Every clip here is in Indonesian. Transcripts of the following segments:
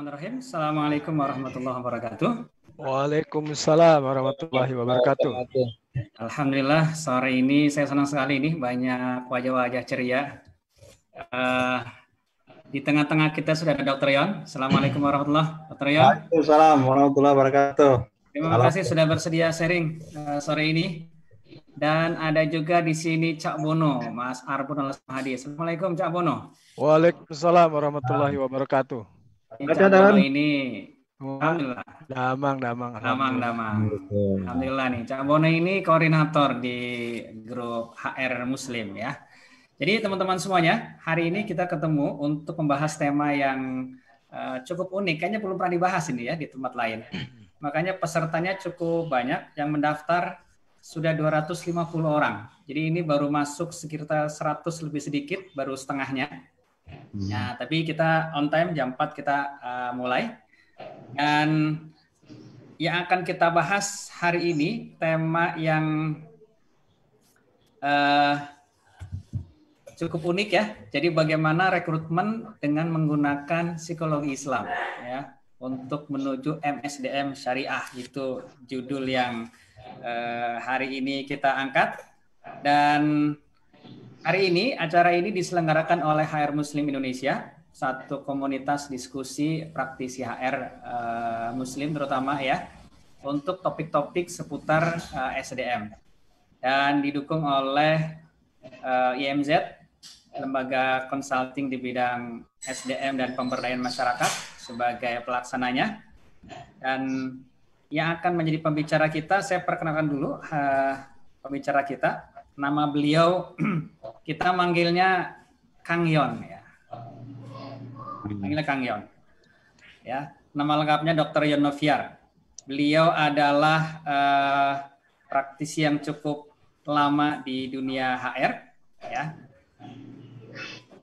Bismillahirrahmanirrahim. Assalamualaikum warahmatullahi wabarakatuh. Waalaikumsalam warahmatullahi wabarakatuh. Alhamdulillah sore ini saya senang sekali nih banyak wajah-wajah ceria. Di tengah-tengah kita sudah ada Dr. Yon. Assalamualaikum warahmatullahi wabarakatuh. Dr. Yon. Waalaikumsalam warahmatullahi wabarakatuh. Terima kasih sudah bersedia sharing sore ini. Dan ada juga di sini Cak Bono, Mas Arbun Al-Mahdi. Assalamualaikum Cak Bono. Waalaikumsalam warahmatullahi wabarakatuh. Cak Bono ini alhamdulillah. Damang. Alhamdulillah nih. Cak Bono ini koordinator di grup HR Muslim ya. Jadi teman-teman semuanya, hari ini kita ketemu untuk membahas tema yang cukup unik. Kayaknya belum pernah dibahas ini ya di tempat lain. Makanya pesertanya cukup banyak, yang mendaftar sudah 250 orang. Jadi ini baru masuk sekitar 100 lebih sedikit, baru setengahnya. Ya, tapi kita on time jam 4 kita mulai. Dan yang akan kita bahas hari ini tema yang cukup unik ya. Jadi bagaimana rekrutmen dengan menggunakan psikologi Islam ya untuk menuju MSDM Syariah, itu judul yang hari ini kita angkat. Dan hari ini acara ini diselenggarakan oleh HR Muslim Indonesia, satu komunitas diskusi praktisi HR Muslim terutama ya, untuk topik-topik seputar SDM, dan didukung oleh IMZ, lembaga konsulting di bidang SDM dan pemberdayaan masyarakat sebagai pelaksananya. Dan yang akan menjadi pembicara kita, saya perkenalkan dulu pembicara kita. Nama beliau kita manggilnya Kang Yon ya. Manggilnya Kang Yon. Ya, nama lengkapnya Dr. Yon Noviar. Beliau adalah praktisi yang cukup lama di dunia HR ya.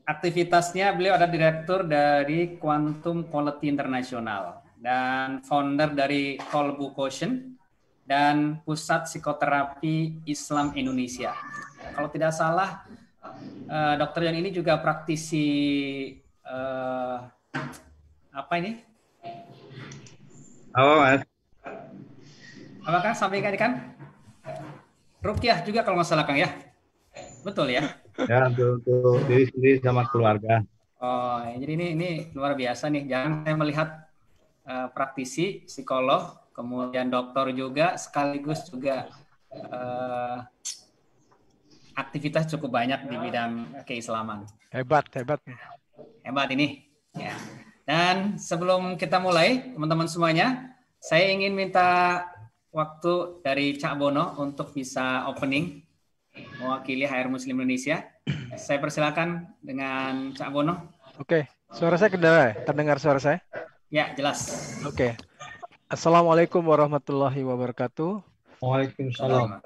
Aktivitasnya beliau adalah direktur dari Quantum Quality International dan founder dari Kolbu Quotient dan Pusat Psikoterapi Islam Indonesia. Kalau tidak salah, Dr. Yon ini juga praktisi apa ini? Apa Mas? Apakah sampaikan kan? Ruqyah juga kalau nggak salah Kang ya? Betul ya? Ya, untuk diri sendiri sama keluarga. Oh, jadi ini luar biasa nih. Jangan saya melihat praktisi, psikolog, kemudian dokter juga, sekaligus juga aktivitas cukup banyak di bidang keislaman. Hebat. Hebat ini. Ya. Dan sebelum kita mulai, teman-teman semuanya, saya ingin minta waktu dari Cak Bono untuk bisa opening mewakili HR Muslim Indonesia. Saya persilakan dengan Cak Bono. Oke, suara saya terdengar suara saya? Ya, jelas. Oke. Assalamualaikum warahmatullahi wabarakatuh. Waalaikumsalam.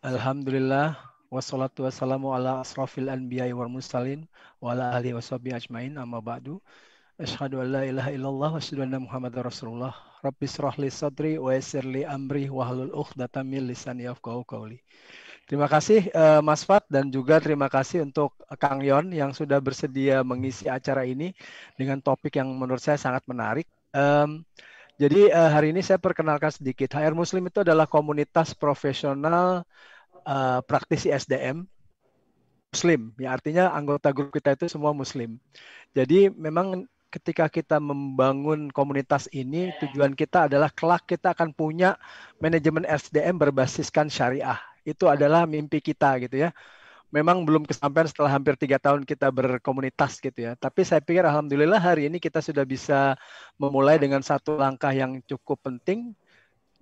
Alhamdulillah, wassalatu wassalamu ala asrafil anbiya'i wal mursalin wa ala alihi washabihi ajmain, amma ba'du. Asyhadu an la ilaha illallah wa asyhadu anna Muhammadar Rasulullah. Rabbi shrah li sadri wa yassir li amri wahlul 'uqdatam min lisani yafqahu qawli. Terima kasih Mas Fat, dan juga terima kasih untuk Kang Yon yang sudah bersedia mengisi acara ini dengan topik yang menurut saya sangat menarik. Jadi hari ini saya perkenalkan sedikit. HR Muslim itu adalah komunitas profesional praktisi SDM Muslim. Ya, artinya anggota grup kita itu semua Muslim. Jadi memang ketika kita membangun komunitas ini, tujuan kita adalah kelak kita akan punya manajemen SDM berbasiskan syariah. Itu adalah mimpi kita gitu ya. Memang belum kesampaian setelah hampir 3 tahun kita berkomunitas gitu ya. Tapi saya pikir alhamdulillah hari ini kita sudah bisa memulai dengan satu langkah yang cukup penting,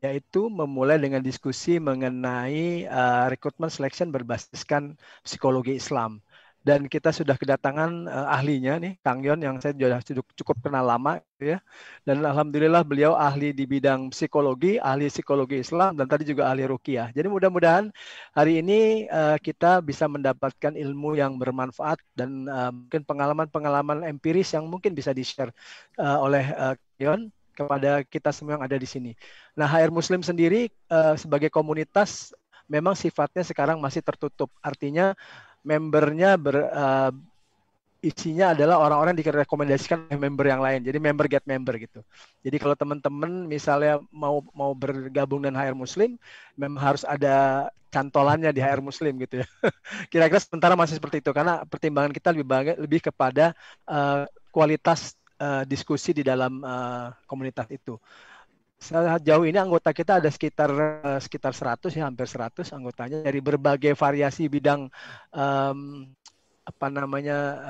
yaitu memulai dengan diskusi mengenai recruitment selection berbasiskan psikologi Islam. Dan kita sudah kedatangan ahlinya nih, Kang Yon, yang saya sudah cukup kenal lama gitu ya. Dan alhamdulillah beliau ahli di bidang psikologi, ahli psikologi Islam, dan tadi juga ahli ruqyah. Jadi mudah-mudahan hari ini kita bisa mendapatkan ilmu yang bermanfaat dan mungkin pengalaman-pengalaman empiris yang mungkin bisa di-share oleh Yon kepada kita semua yang ada di sini. Nah, HR Muslim sendiri sebagai komunitas memang sifatnya sekarang masih tertutup. Artinya membernya isinya adalah orang-orang yang direkomendasikan oleh member yang lain. Jadi member get member gitu. Jadi kalau teman-teman misalnya mau bergabung dengan HR Muslim, memang harus ada cantolannya di HR Muslim gitu ya. Kira-kira sementara masih seperti itu karena pertimbangan kita lebih kepada kualitas diskusi di dalam komunitas itu. Sejauh ini anggota kita ada sekitar 100 ya, hampir 100 anggotanya dari berbagai variasi bidang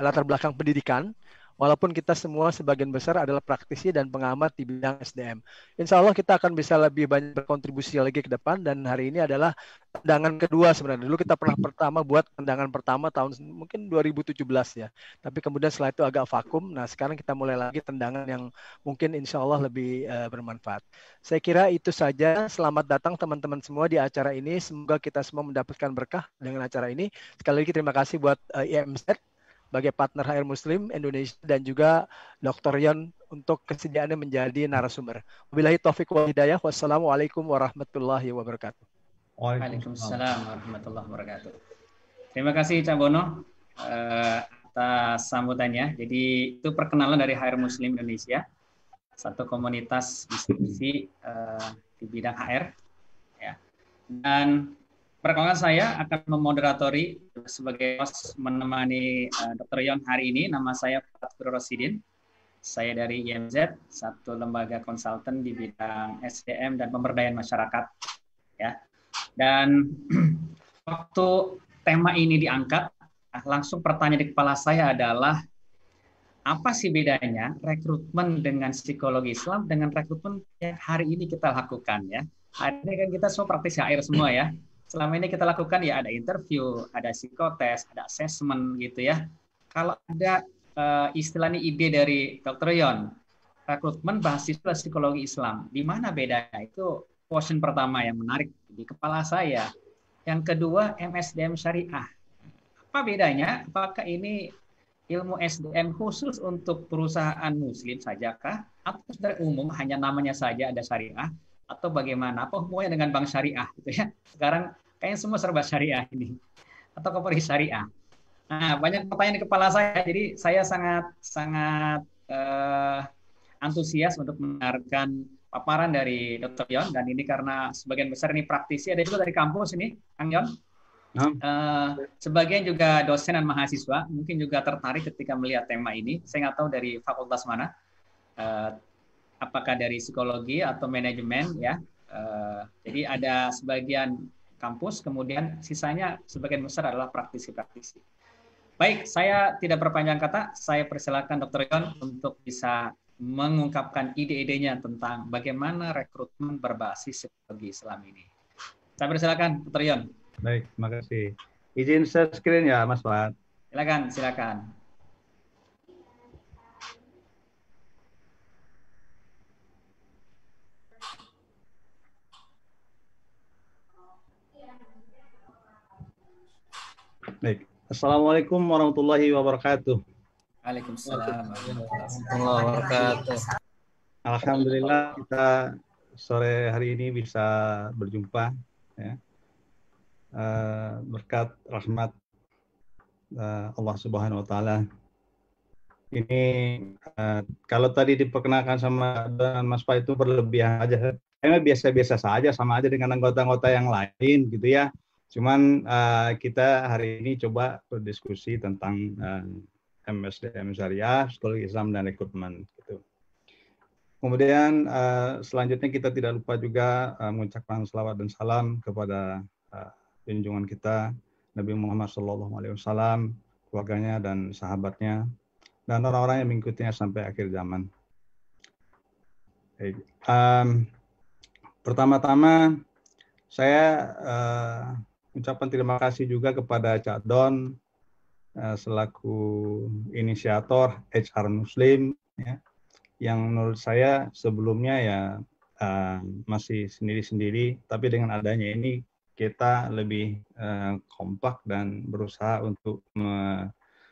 latar belakang pendidikan. Walaupun kita semua sebagian besar adalah praktisi dan pengamat di bidang SDM. Insya Allah kita akan bisa lebih banyak berkontribusi lagi ke depan dan hari ini adalah tendangan kedua sebenarnya. Dulu kita pernah buat tendangan pertama tahun mungkin 2017 ya. Tapi kemudian setelah itu agak vakum. Nah sekarang kita mulai lagi tendangan yang mungkin insya Allah lebih bermanfaat. Saya kira itu saja. Selamat datang teman-teman semua di acara ini. Semoga kita semua mendapatkan berkah dengan acara ini. Sekali lagi terima kasih buat IMZ sebagai partner HR Muslim Indonesia dan juga Dr. Yon untuk kesediaannya menjadi narasumber. Wabillahi taufiq wal hidayah. Wassalamualaikum warahmatullahi wabarakatuh. Waalaikumsalam warahmatullahi wabarakatuh. Terima kasih Cak Bono atas sambutannya. Jadi itu perkenalan dari HR Muslim Indonesia, satu komunitas diskusi di bidang HR. Ya. Dan perkenalkan saya akan memoderatori sebagai host menemani Dr. Yon hari ini. Nama saya Fathur Rosidin. Saya dari IMZ, satu lembaga konsultan di bidang SDM dan pemberdayaan masyarakat. Ya. Dan waktu tema ini diangkat, langsung pertanyaan di kepala saya adalah apa sih bedanya rekrutmen dengan psikologi Islam dengan rekrutmen yang hari ini kita lakukan ya. Hari ini kan kita semua praktisi HR semua ya. Selama ini kita lakukan ya ada interview, ada psikotes, ada assessment gitu ya. Kalau ada istilahnya ide dari Dr. Yon, rekrutmen mahasiswa psikologi Islam, di mana bedanya? Itu question pertama yang menarik di kepala saya. Yang kedua MSDM syariah. Apa bedanya? Apakah ini ilmu SDM khusus untuk perusahaan muslim sajakah? Atau secara umum hanya namanya saja ada syariah? Atau bagaimana? Apa hubungannya dengan bank syariah gitu ya? Sekarang kayaknya semua serba syariah ini. Atau koperasi syariah. Nah, banyak pertanyaan di kepala saya. Jadi saya sangat antusias untuk mendengarkan paparan dari Dr. Yon. Dan ini karena sebagian besar ini praktisi, ada juga dari kampus ini, Kang Yon. Sebagian juga dosen dan mahasiswa, mungkin juga tertarik ketika melihat tema ini. Saya nggak tahu dari fakultas mana. Apakah dari psikologi atau manajemen ya. Jadi ada sebagian kampus, kemudian sisanya sebagian besar adalah praktisi-praktisi. Baik, saya tidak berpanjang kata, saya persilakan Dr. Yon untuk bisa mengungkapkan ide-idenya tentang bagaimana rekrutmen berbasis psikologi Islam ini. Saya persilakan Dr. Yon. Baik, terima kasih. Izin share screen ya Mas Fat. Silakan. Baik. Assalamualaikum warahmatullahi wabarakatuh. Waalaikumsalam warahmatullahi wabarakatuh. Alhamdulillah kita sore hari ini bisa berjumpa ya. Berkat rahmat Allah Subhanahu wa taala. Ini kalau tadi diperkenalkan sama Mas Pak itu berlebihan aja. Emang biasa-biasa saja, sama aja dengan anggota-anggota yang lain gitu ya. Cuman kita hari ini coba berdiskusi tentang MSDM Syariah, Psikologi Islam dan Rekrutmen gitu. Kemudian selanjutnya kita tidak lupa juga mengucapkan selawat dan salam kepada junjungan kita Nabi Muhammad SAW, keluarganya dan sahabatnya, dan orang-orang yang mengikutinya sampai akhir zaman. Pertama-tama saya ucapkan terima kasih juga kepada Cak Don selaku inisiator HR Muslim ya, yang menurut saya sebelumnya ya masih sendiri-sendiri, tapi dengan adanya ini kita lebih kompak dan berusaha untuk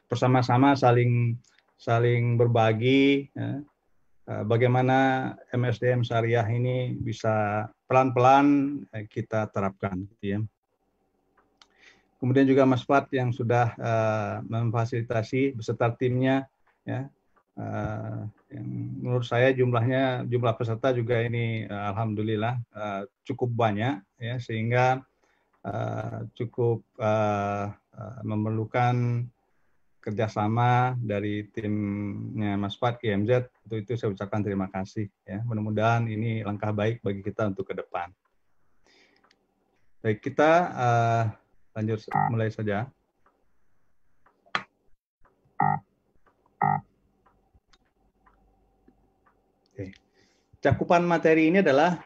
bersama-sama saling berbagi ya, bagaimana MSDM Syariah ini bisa pelan-pelan kita terapkan gitu ya. Kemudian juga Mas Fat yang sudah memfasilitasi beserta timnya, ya. Yang menurut saya jumlah peserta juga ini alhamdulillah cukup banyak, ya, sehingga cukup memerlukan kerjasama dari timnya Mas Fat IMZ. Untuk itu saya ucapkan terima kasih, ya. Mudah-mudahan ini langkah baik bagi kita untuk ke depan. Baik, kita lanjut mulai saja. Oke. Cakupan materi ini adalah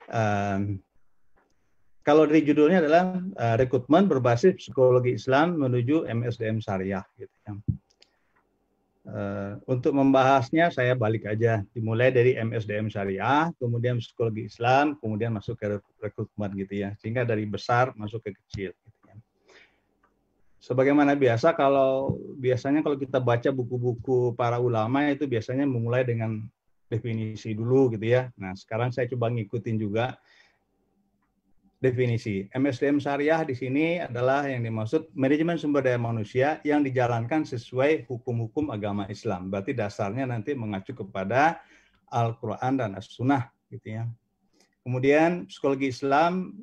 kalau dari judulnya adalah rekrutmen berbasis psikologi Islam menuju MSDM Syariah, gitu ya. Untuk membahasnya saya balik aja, dimulai dari MSDM Syariah, kemudian psikologi Islam, kemudian masuk ke rekrutmen, gitu ya, sehingga dari besar masuk ke kecil, gitu ya. Sebagaimana biasa, biasanya kalau kita baca buku-buku para ulama itu biasanya memulai dengan definisi dulu, gitu ya. Nah, sekarang saya coba ngikutin juga definisi. MSDM Syariah di sini adalah yang dimaksud manajemen sumber daya manusia yang dijalankan sesuai hukum-hukum agama Islam. Berarti dasarnya nanti mengacu kepada Al-Quran dan As-Sunnah, gitu ya. Kemudian psikologi Islam,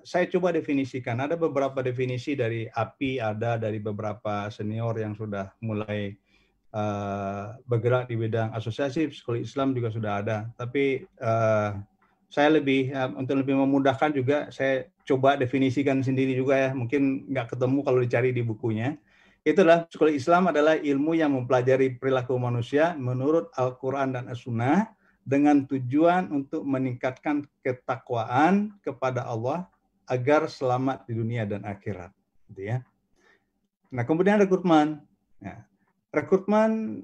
saya coba definisikan. Ada beberapa definisi dari API, ada dari beberapa senior yang sudah mulai bergerak di bidang asosiasi psikologi Islam juga sudah ada. Tapi saya untuk lebih memudahkan juga, saya coba definisikan sendiri juga, ya. Mungkin nggak ketemu kalau dicari di bukunya. Itulah psikologi Islam adalah ilmu yang mempelajari perilaku manusia menurut Al-Quran dan As-Sunnah dengan tujuan untuk meningkatkan ketakwaan kepada Allah agar selamat di dunia dan akhirat. Gitu ya. Nah, kemudian rekrutmen. Nah, rekrutmen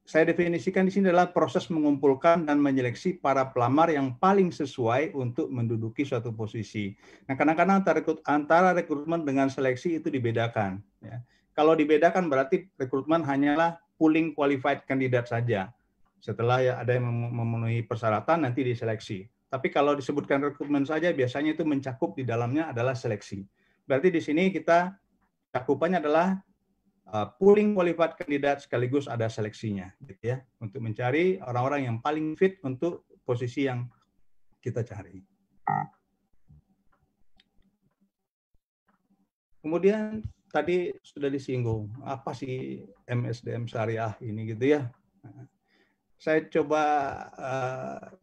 saya definisikan di sini adalah proses mengumpulkan dan menyeleksi para pelamar yang paling sesuai untuk menduduki suatu posisi. Nah, kadang-kadang antara rekrutmen dengan seleksi itu dibedakan. Ya. Kalau dibedakan berarti rekrutmen hanyalah pooling qualified kandidat saja. Setelah ya ada yang memenuhi persyaratan nanti diseleksi. Tapi kalau disebutkan rekrutmen saja biasanya itu mencakup di dalamnya adalah seleksi. Berarti di sini kita cakupannya adalah pooling qualified kandidat sekaligus ada seleksinya, gitu ya, untuk mencari orang-orang yang paling fit untuk posisi yang kita cari. Kemudian tadi sudah disinggung apa sih MSDM Syariah ini, gitu ya. Saya coba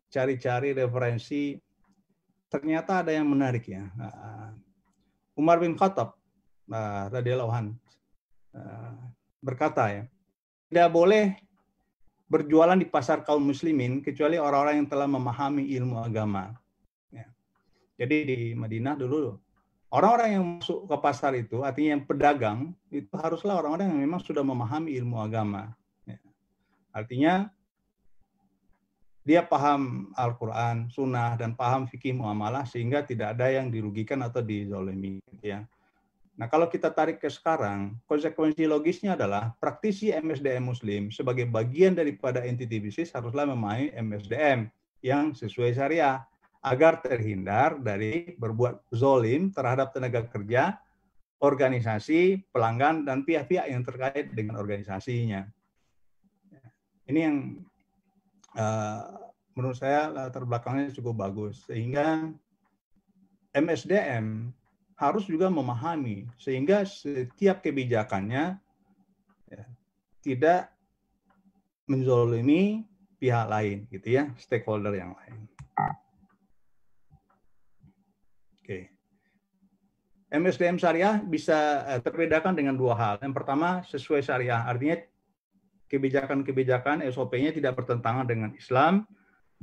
cari-cari referensi, ternyata ada yang menarik, ya. Umar bin Khattab radhiyallahu anhu berkata, ya, tidak boleh berjualan di pasar kaum muslimin kecuali orang-orang yang telah memahami ilmu agama. Ya. Jadi di Madinah dulu orang-orang yang masuk ke pasar itu, artinya yang pedagang itu haruslah orang-orang yang memang sudah memahami ilmu agama. Ya. Artinya dia paham Al-Quran, Sunnah, dan paham fikih muamalah sehingga tidak ada yang dirugikan atau dizolimi. Ya. Nah, kalau kita tarik ke sekarang, konsekuensi logisnya adalah praktisi MSDM Muslim sebagai bagian daripada entiti bisnis haruslah memahami MSDM yang sesuai syariah agar terhindar dari berbuat zolim terhadap tenaga kerja, organisasi, pelanggan, dan pihak-pihak yang terkait dengan organisasinya. Ini yang menurut saya latar belakangnya cukup bagus, sehingga MSDM harus juga memahami sehingga setiap kebijakannya ya, tidak menzolimi pihak lain, gitu ya, stakeholder yang lain. Oke. MSDM Syariah bisa terbedakan dengan dua hal. Yang pertama, sesuai syariah, artinya kebijakan-kebijakan SOP-nya tidak bertentangan dengan Islam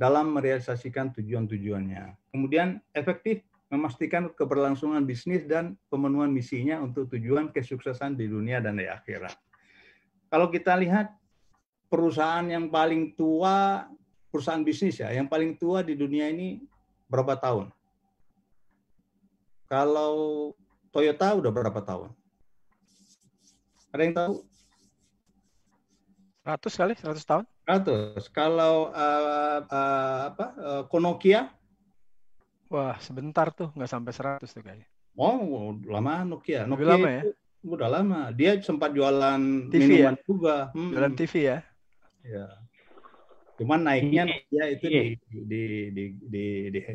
dalam merealisasikan tujuan-tujuannya. Kemudian efektif memastikan keberlangsungan bisnis dan pemenuhan misinya untuk tujuan kesuksesan di dunia dan di akhirat. Kalau kita lihat perusahaan yang paling tua, perusahaan bisnis ya, yang paling tua di dunia ini berapa tahun? Kalau Toyota udah berapa tahun? Ada yang tahu? 100 kali, 100 tahun. 100. Kalau Konokia? Wah, sebentar tuh, nggak sampai 100 tuh kayaknya. Oh, lama Nokia. Lebih Nokia lama ya? itu udah lama. Dia sempat jualan TV minuman ya? juga. Jualan TV ya? Ya. Cuman naiknya Nokia itu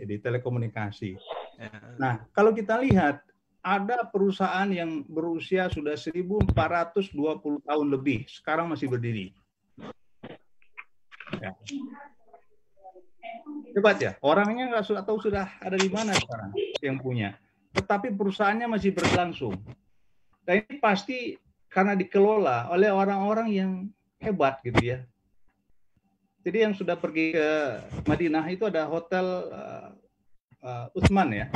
di telekomunikasi. Ya. Nah, kalau kita lihat ada perusahaan yang berusia sudah 1420 tahun lebih, sekarang masih berdiri. Ya. Hebat ya, orangnya nggak tahu sudah ada di mana sekarang yang punya. Tetapi perusahaannya masih berlangsung. Dan ini pasti karena dikelola oleh orang-orang yang hebat gitu ya. Jadi yang sudah pergi ke Madinah itu ada hotel Utsman ya.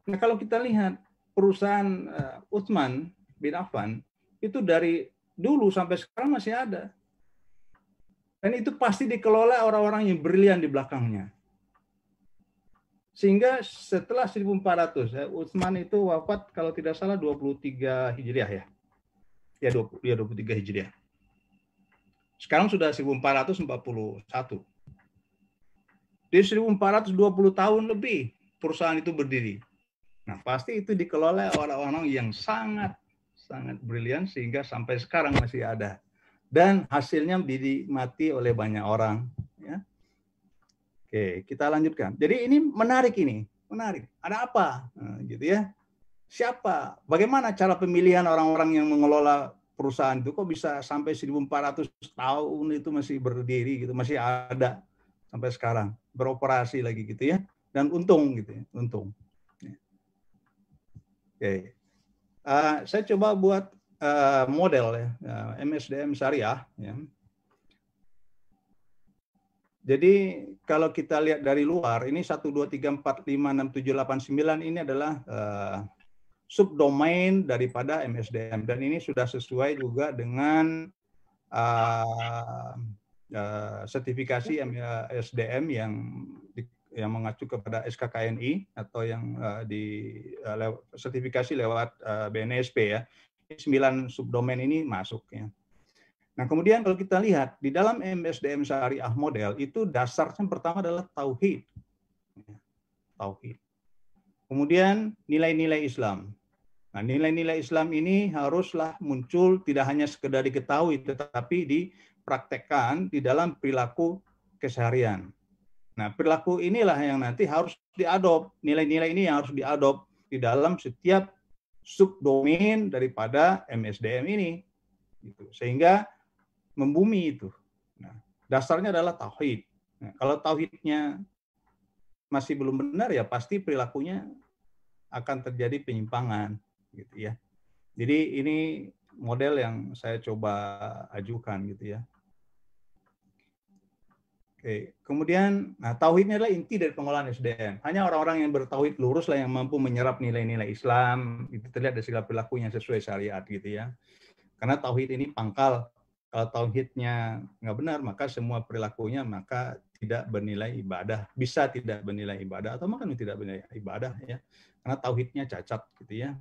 Nah kalau kita lihat perusahaan Utsman bin Affan itu dari dulu sampai sekarang masih ada. Dan itu pasti dikelola orang-orang yang brilian di belakangnya. Sehingga setelah 1400, Utsman itu wafat kalau tidak salah 23 Hijriah ya. Ya 23 Hijriah. Sekarang sudah 1441. Di 1420 tahun lebih perusahaan itu berdiri. Nah, pasti itu dikelola orang-orang yang sangat brilian sehingga sampai sekarang masih ada. Dan hasilnya dinikmati oleh banyak orang. Ya. Oke, kita lanjutkan. Jadi ini menarik. Ada apa? Nah, gitu ya. Siapa? Bagaimana cara pemilihan orang-orang yang mengelola perusahaan itu? Kok bisa sampai 1400 tahun itu masih berdiri gitu, masih ada sampai sekarang, beroperasi lagi gitu ya. Dan untung gitu ya, untung. Oke. Saya coba buat model ya, MSDM syariah ya. Jadi kalau kita lihat dari luar, ini 1, 2, 3, 4, 5, 6, 7, 8, 9 ini adalah subdomain daripada MSDM. Dan ini sudah sesuai juga dengan sertifikasi MSDM yang mengacu kepada SKKNI atau yang sertifikasi lewat BNSP ya. 9 subdomain ini masuk ya. Nah, kemudian kalau kita lihat di dalam MSDM syariah model itu dasarnya pertama adalah tauhid. Tauhid. Kemudian nilai-nilai Islam. Nah, nilai-nilai Islam ini haruslah muncul tidak hanya sekedar diketahui tetapi dipraktekkan di dalam perilaku keseharian. Nah, perilaku inilah yang nanti harus diadop. Nilai-nilai ini yang harus diadop di dalam setiap subdomain daripada MSDM ini. Gitu. Sehingga membumi itu. Nah, dasarnya adalah tauhid. Nah, kalau tauhidnya masih belum benar ya pasti perilakunya akan terjadi penyimpangan gitu ya. Jadi ini model yang saya coba ajukan gitu ya. Oke, kemudian tauhidnya adalah inti dari pengolahan SDM. Hanya orang-orang yang bertauhid lurus lah yang mampu menyerap nilai-nilai Islam, itu terlihat dari segala perilakunya sesuai syariat gitu ya. Karena tauhid ini pangkal. Kalau tauhidnya nggak benar, maka semua perilakunya maka tidak bernilai ibadah. Bisa tidak bernilai ibadah atau mungkin tidak bernilai ibadah ya. Karena tauhidnya cacat gitu ya.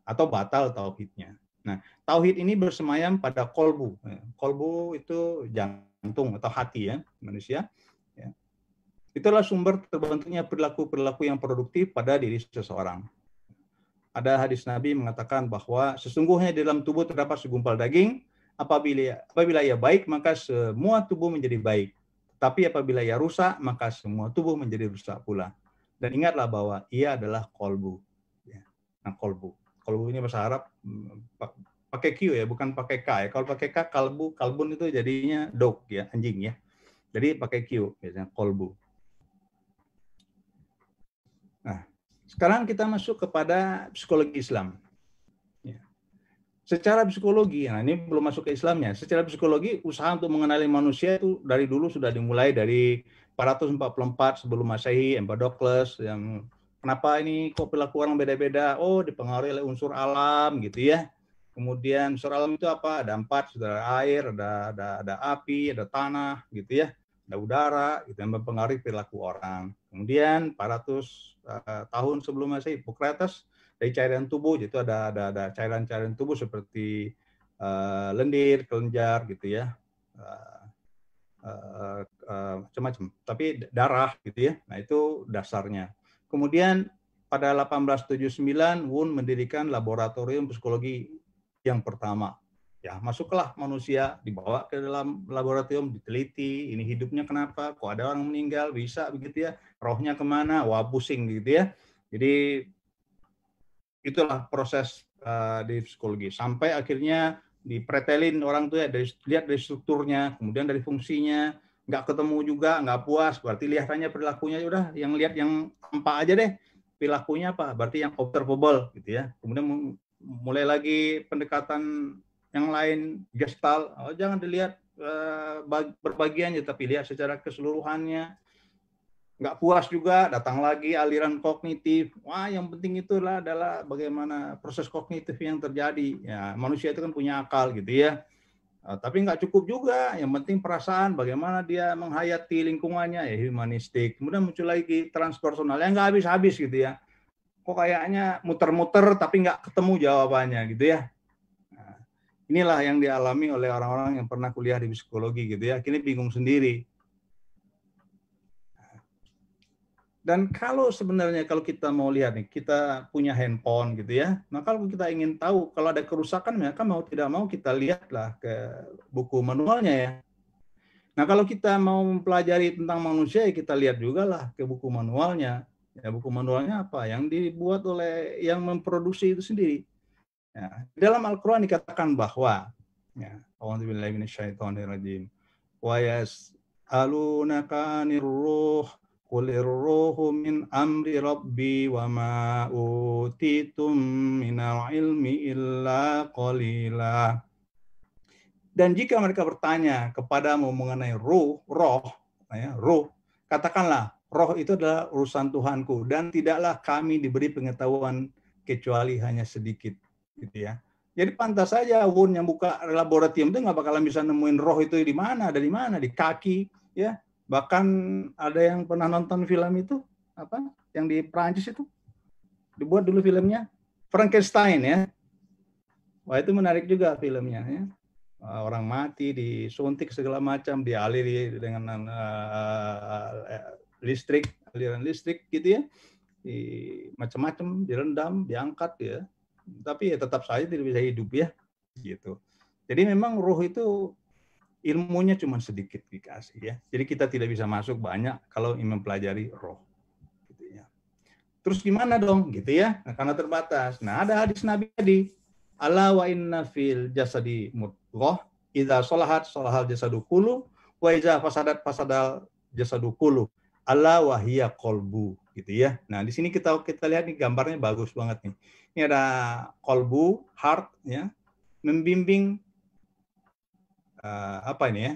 Atau batal tauhidnya. Nah, tauhid ini bersemayam pada kolbu. Kolbu itu jantung atau hati ya, manusia. Ya. Itulah sumber terbentuknya perilaku-perilaku yang produktif pada diri seseorang. Ada hadis Nabi mengatakan bahwa sesungguhnya di dalam tubuh terdapat segumpal daging, apabila ia baik, maka semua tubuh menjadi baik. Tapi apabila ia rusak, maka semua tubuh menjadi rusak pula. Dan ingatlah bahwa ia adalah kolbu. Nah, kolbu. Kolbu ini bahasa Arab pakai Q ya, bukan pakai K ya. Kalau pakai K, kalbu, kalbun itu jadinya dog ya, anjing ya. Jadi pakai Q, biasanya kolbu. Nah, sekarang kita masuk kepada psikologi Islam. Secara psikologi, nah ini belum masuk ke Islamnya. Secara psikologi, usaha untuk mengenali manusia itu dari dulu sudah dimulai dari 444 sebelum Masehi, Empedokles, yang kenapa ini kok perilaku orang beda-beda? Oh, dipengaruhi oleh unsur alam gitu ya. Kemudian unsur alam itu apa? Ada 4, sudah air, ada api, ada tanah gitu ya. Ada udara, gitu yang mempengaruhi perilaku orang. Kemudian 400 tahun sebelum Masehi, Hippocrates dari cairan tubuh, itu ada cairan-cairan tubuh seperti lendir, kelenjar gitu ya, macam-macam. Tapi darah gitu ya. Nah itu dasarnya. Kemudian pada 1879 Wundt mendirikan laboratorium psikologi yang pertama. Ya, masuklah manusia, dibawa ke dalam laboratorium, diteliti, ini hidupnya kenapa, kok ada orang meninggal, bisa begitu ya, rohnya kemana, wah pusing gitu ya. Jadi itulah proses di psikologi. Sampai akhirnya dipretelin orang tuh ya, lihat dari strukturnya, kemudian dari fungsinya, nggak ketemu juga, nggak puas, berarti lihatannya perilakunya udah, yang lihat yang tampak aja deh, perilakunya apa, berarti yang observable gitu ya. Kemudian mulai lagi pendekatan yang lain, gestalt, jangan dilihat berbagiannya, tapi lihat secara keseluruhannya. Nggak puas juga, datang lagi aliran kognitif. Wah, yang penting itulah adalah bagaimana proses kognitif yang terjadi. Ya, manusia itu kan punya akal gitu ya. Tapi nggak cukup juga, yang penting perasaan, bagaimana dia menghayati lingkungannya, ya humanistik. Kemudian muncul lagi transpersonal, yang nggak habis-habis gitu ya. Kok kayaknya muter-muter tapi nggak ketemu jawabannya gitu ya. Nah, inilah yang dialami oleh orang-orang yang pernah kuliah di psikologi gitu ya. Akhirnya bingung sendiri. Dan kalau sebenarnya kalau kita mau lihat nih, kita punya handphone gitu ya. Nah kalau kita ingin tahu kalau ada kerusakan, maka mau tidak mau kita lihatlah ke buku manualnya ya. Nah kalau kita mau mempelajari tentang manusia, ya kita lihat juga lah ke buku manualnya. Ya, buku manualnya apa? Yang dibuat oleh yang memproduksi itu sendiri. Ya, dalam Al-Quran dikatakan bahwa, ya, A'udzubillahi minasyaitonirrajim. Wa yas'alunaka 'anir ruh Qulir ruhu min amri rabbi wa ma utitum minal ilmi illa qalila. Dan jika mereka bertanya kepadamu mengenai roh, katakanlah, roh itu adalah urusan Tuhanku dan tidaklah kami diberi pengetahuan kecuali hanya sedikit, gitu ya. Jadi pantas saja Wundt yang buka laboratorium itu nggak bakalan bisa nemuin roh itu di mana, ada di mana, di kaki, ya. Bahkan ada yang pernah nonton film itu, apa, yang di Prancis itu, dibuat dulu filmnya, Frankenstein ya. Wah itu menarik juga filmnya ya. Orang mati, disuntik segala macam, dialiri dengan listrik, aliran listrik gitu ya. Macam-macam, direndam, diangkat ya. Tapi ya tetap saja tidak bisa hidup ya. Gitu. Jadi memang roh itu ilmunya cuma sedikit dikasih ya. Jadi kita tidak bisa masuk banyak kalau ingin mempelajari roh. Gitu ya. Terus gimana dong gitu ya? Nah, karena terbatas. Nah ada hadis Nabi tadi. Ala wa inna fil jasadi mudghah idza salahat salahal jasadu kullu wa idza fasadat fasadal jasadu kullu. Ala wa hiya qalbu gitu ya. Nah di sini kita lihat nih gambarnya bagus banget nih. Ini ada qalbu, heart ya, membimbing apa ini ya,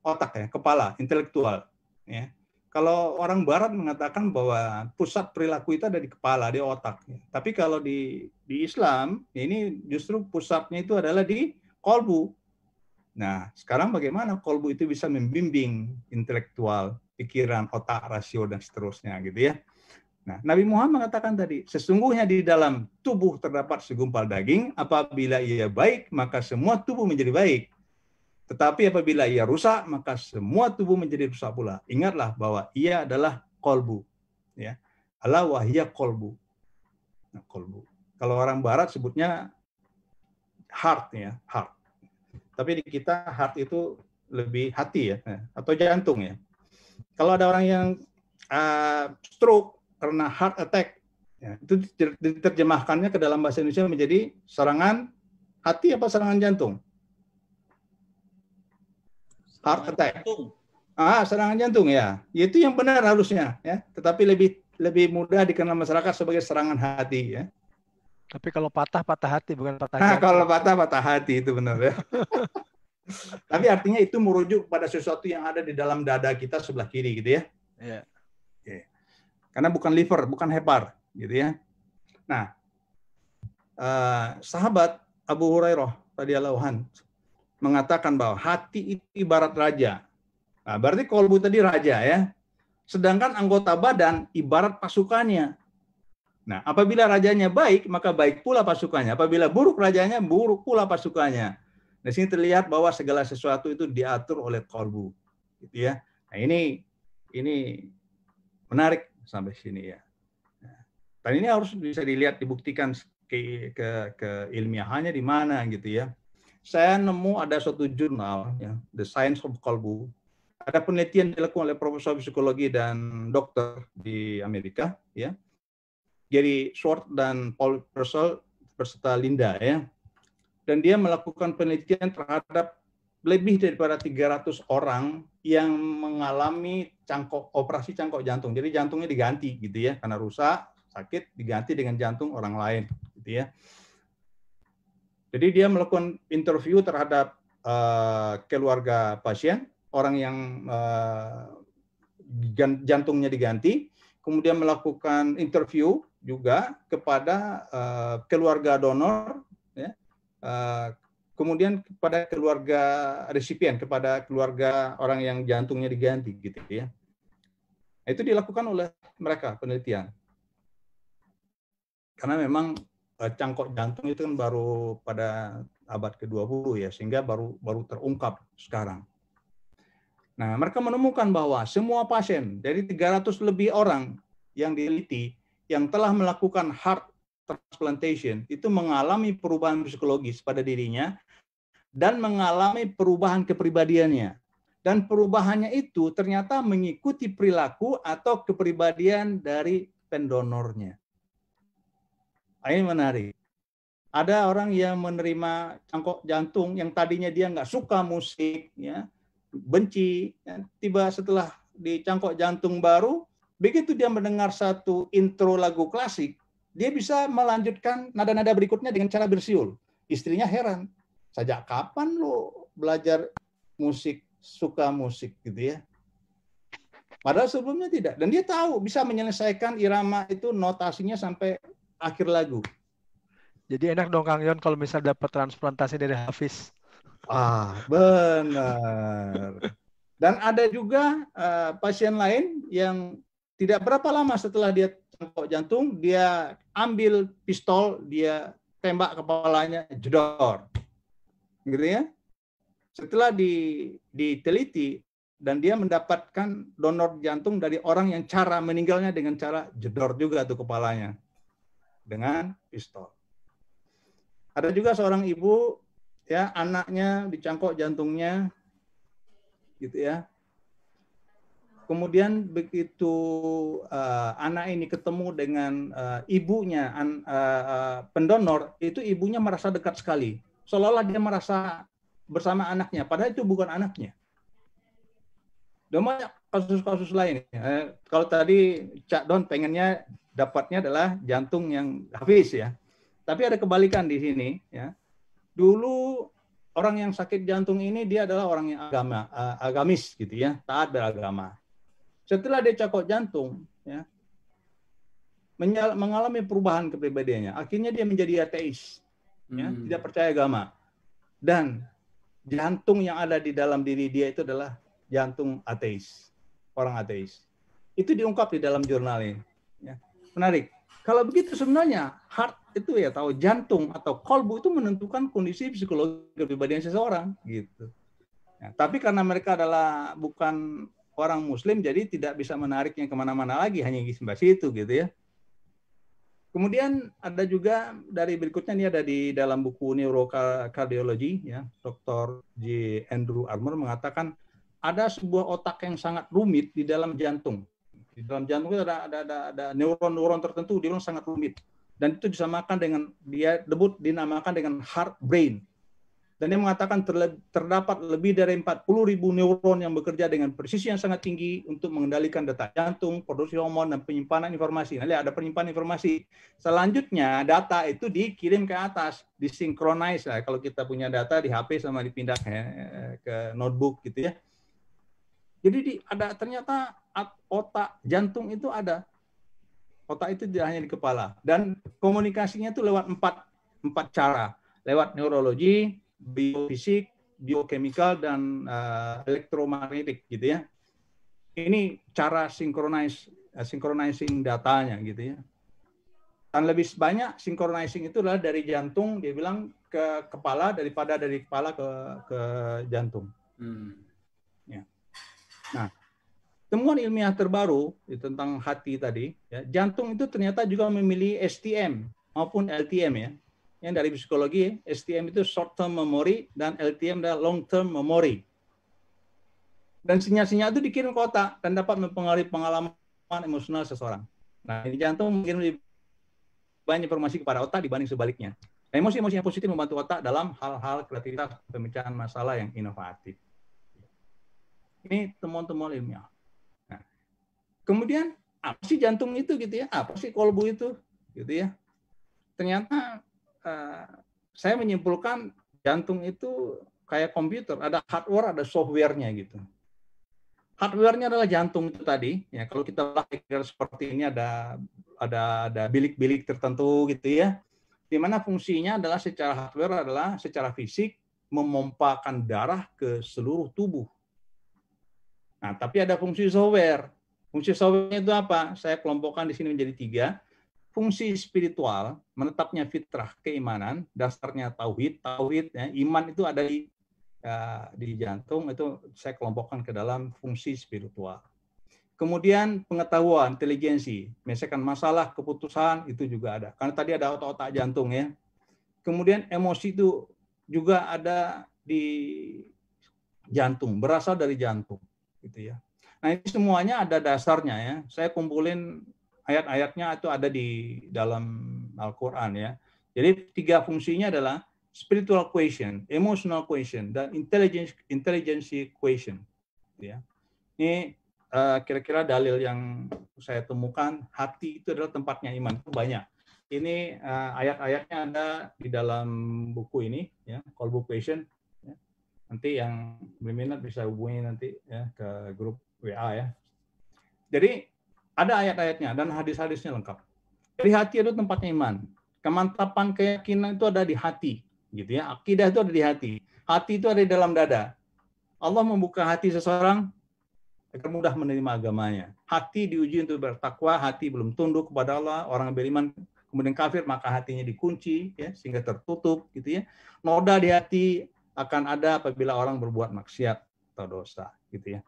otak ya, kepala, intelektual ya. Kalau orang barat mengatakan bahwa pusat perilaku itu ada di kepala, di otak ya. Tapi kalau di Islam ini justru pusatnya itu adalah di kolbu. Nah sekarang bagaimana kolbu itu bisa membimbing intelektual, pikiran, otak, rasio dan seterusnya gitu ya. Nah, Nabi Muhammad mengatakan tadi, sesungguhnya di dalam tubuh terdapat segumpal daging, apabila ia baik maka semua tubuh menjadi baik. Tetapi apabila ia rusak, maka semua tubuh menjadi rusak pula. Ingatlah bahwa ia adalah kolbu. Ya. Ala wahiyya kolbu. Nah, kolbu. Kalau orang barat sebutnya heart ya, heart. Tapi di kita heart itu lebih hati ya, atau jantung ya. Kalau ada orang yang stroke karena heart attack, ya, itu diterjemahkannya ke dalam bahasa Indonesia menjadi serangan hati apa serangan jantung? Heart attack. Serangan jantung ya. Itu yang benar harusnya ya. Tetapi lebih mudah dikenal masyarakat sebagai serangan hati ya. Tapi kalau patah hati bukan patah jantung. Kalau patah hati itu benar ya. Tapi artinya itu merujuk pada sesuatu yang ada di dalam dada kita sebelah kiri gitu ya. Iya. Oke. Karena bukan liver, bukan hepar gitu ya. Nah, sahabat Abu Hurairah radhiyallahu anhu mengatakan bahwa hati itu ibarat raja. Nah, berarti kolbu tadi raja ya. Sedangkan anggota badan ibarat pasukannya. Nah, apabila rajanya baik, maka baik pula pasukannya. Apabila buruk rajanya, buruk pula pasukannya. Di sini terlihat bahwa segala sesuatu itu diatur oleh kolbu. Gitu ya. Nah, ini menarik sampai sini ya. Dan ini harus bisa dilihat, dibuktikan ke ilmiahannya di mana gitu ya. Saya nemu ada suatu jurnal, ya, The Science of Qalbu. Ada penelitian dilakukan oleh profesor psikologi dan dokter di Amerika, ya. Jadi Schwartz dan Paul Purcell berserta Linda, ya. Dan dia melakukan penelitian terhadap lebih daripada 300 orang yang mengalami operasi cangkok jantung. Jadi jantungnya diganti gitu ya, karena rusak, sakit, diganti dengan jantung orang lain gitu ya. Jadi dia melakukan interview terhadap keluarga pasien, orang yang jantungnya diganti, kemudian melakukan interview juga kepada keluarga donor, ya, kemudian kepada keluarga resipien, kepada keluarga orang yang jantungnya diganti, gitu ya. Itu dilakukan oleh mereka penelitian. Karena memang cangkok jantung itu kan baru pada abad ke-20 ya, sehingga baru terungkap sekarang. Nah, mereka menemukan bahwa semua pasien dari 300 lebih orang yang diliti yang telah melakukan heart transplantation itu mengalami perubahan psikologis pada dirinya dan mengalami perubahan kepribadiannya. Dan perubahannya itu ternyata mengikuti perilaku atau kepribadian dari pendonornya. Ini menarik. Ada orang yang menerima cangkok jantung yang tadinya dia nggak suka musik, ya, benci, ya, tiba setelah di cangkok jantung baru, begitu dia mendengar satu intro lagu klasik, dia bisa melanjutkan nada-nada berikutnya dengan cara bersiul. Istrinya heran, sejak kapan lo belajar musik, suka musik gitu ya? Padahal sebelumnya tidak. Dan dia tahu bisa menyelesaikan irama itu notasinya sampai akhir lagu. Jadi enak dong Kang Yon kalau misal dapat transplantasi dari Hafiz. Benar. Dan ada juga pasien lain yang tidak berapa lama setelah dia cangkok jantung, dia ambil pistol, dia tembak kepalanya, jedor. Gitu ya. Setelah diteliti dan dia mendapatkan donor jantung dari orang yang cara meninggalnya dengan cara jedor juga tuh kepalanya dengan pistol. Ada juga seorang ibu, ya, anaknya dicangkok jantungnya, gitu ya. Kemudian begitu anak ini ketemu dengan ibunya, pendonor, itu ibunya merasa dekat sekali, seolah-olah dia merasa bersama anaknya, padahal itu bukan anaknya. Dan banyak kasus-kasus lain. Kalau tadi Cak Don pengennya dapatnya adalah jantung yang Hafiz ya. Tapi ada kebalikan di sini ya. Dulu orang yang sakit jantung ini dia adalah orang yang agamis gitu ya, taat beragama. Setelah dia cangkok jantung ya, mengalami perubahan kepribadiannya. Akhirnya dia menjadi ateis. Ya, tidak percaya agama. Dan jantung yang ada di dalam diri dia itu adalah jantung ateis, orang ateis. Itu diungkap di dalam jurnal ini. Ya. Menarik. Kalau begitu sebenarnya heart itu ya tahu jantung atau kolbu itu menentukan kondisi psikologi kepribadian seseorang gitu. Ya, tapi karena mereka adalah bukan orang Muslim, jadi tidak bisa menariknya kemana-mana lagi, hanya sampai situ gitu ya. Kemudian ada juga dari berikutnya ini ada di dalam buku Neurocardiology ya, Dr. J. Andrew Armour mengatakan ada sebuah otak yang sangat rumit di dalam jantung. Di dalam jantung itu ada neuron-neuron tertentu di dalam sangat rumit. Dan itu disamakan dengan, dia dinamakan dengan heart brain. Dan dia mengatakan terdapat lebih dari 40.000 neuron yang bekerja dengan presisi yang sangat tinggi untuk mengendalikan detak jantung, produksi hormon, dan penyimpanan informasi. Nanti ada penyimpanan informasi. Selanjutnya data itu dikirim ke atas, disinkronize. Kalau kita punya data di HP sama dipindah ke notebook gitu ya. Jadi ternyata otak jantung itu ada. Otak itu tidak hanya di kepala. Dan komunikasinya itu lewat empat cara. Lewat neurologi, biofisik, biochemical, dan elektromagnetik gitu ya. Ini cara synchronizing datanya gitu ya. Dan lebih banyak synchronizing itu adalah dari jantung, dia bilang, ke kepala daripada dari kepala ke jantung. Ya. Nah, temuan ilmiah terbaru tentang hati tadi, ya, jantung itu ternyata juga memiliki STM maupun LTM ya. Yang dari psikologi, STM itu short term memory dan LTM adalah long term memory. Dan sinyal-sinyal itu dikirim ke otak dan dapat mempengaruhi pengalaman emosional seseorang. Nah, ini jantung mungkin lebih banyak informasi kepada otak dibanding sebaliknya. Nah, emosi-emosi yang positif membantu otak dalam hal-hal kreativitas pemecahan masalah yang inovatif. Ini temuan-temuan ilmiah. Nah, kemudian apa sih jantung itu gitu ya? Apa sih kolbu itu gitu ya? Ternyata saya menyimpulkan jantung itu kayak komputer, ada hardware, ada software-nya gitu. Hardware-nya adalah jantung itu tadi, ya. Kalau kita lihat seperti ini ada bilik-bilik tertentu gitu ya, di mana fungsinya adalah secara hardware adalah secara fisik memompakan darah ke seluruh tubuh. Nah, tapi ada fungsi software. Fungsi software itu apa? Saya kelompokkan di sini menjadi 3. Fungsi spiritual, menetapnya fitrah keimanan, dasarnya tauhid. Tauhid, ya, iman itu ada di jantung, itu saya kelompokkan ke dalam fungsi spiritual. Kemudian pengetahuan, intelijensi, menyelesaikan masalah, keputusan, itu juga ada. Karena tadi ada otak-otak jantung ya. Kemudian emosi itu juga ada di jantung, berasal dari jantung, gitu ya. Nah, ini semuanya ada dasarnya ya. Saya kumpulin ayat-ayatnya itu ada di dalam Al-Quran ya. Jadi 3 fungsinya adalah spiritual quotient, emotional quotient, dan intelligence quotient. Ya. Ini kira-kira dalil yang saya temukan, hati itu adalah tempatnya iman. Itu banyak. Ini ayat-ayatnya ada di dalam buku ini, ya, Kolbu Quotient. Ya. Nanti yang berminat bisa hubungi nanti ya ke grup WA ya. Jadi ada ayat-ayatnya dan hadis-hadisnya lengkap. Jadi hati itu tempatnya iman. Kemantapan keyakinan itu ada di hati, gitu ya. Akidah itu ada di hati. Hati itu ada di dalam dada. Allah membuka hati seseorang agar mudah menerima agamanya. Hati diuji untuk bertakwa, hati belum tunduk kepada Allah, orang beriman kemudian kafir, maka hatinya dikunci ya sehingga tertutup, gitu ya. Noda di hati akan ada apabila orang berbuat maksiat atau dosa, gitu ya.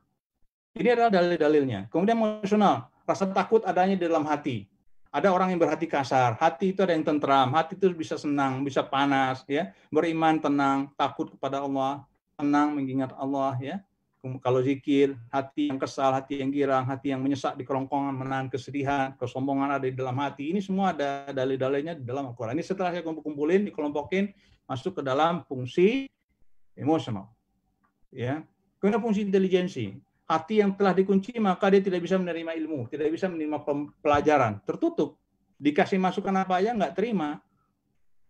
Ini adalah dalil-dalilnya. Kemudian emosional, rasa takut adanya di dalam hati. Ada orang yang berhati kasar, hati itu ada yang tentram, hati itu bisa senang, bisa panas, ya. Beriman tenang, takut kepada Allah, tenang mengingat Allah, ya. Kalau zikir, hati yang kesal, hati yang girang, hati yang menyesak di kerongkongan, menahan kesedihan, kesombongan ada di dalam hati. Ini semua ada dalil-dalilnya di dalam Al-Quran. Ini setelah saya kumpulin, dikelompokin, masuk ke dalam fungsi emosional, ya. Kemudian fungsi intelijensi. Hati yang telah dikunci, maka dia tidak bisa menerima ilmu, tidak bisa menerima pelajaran, tertutup. Dikasih masukan apa aja, nggak terima.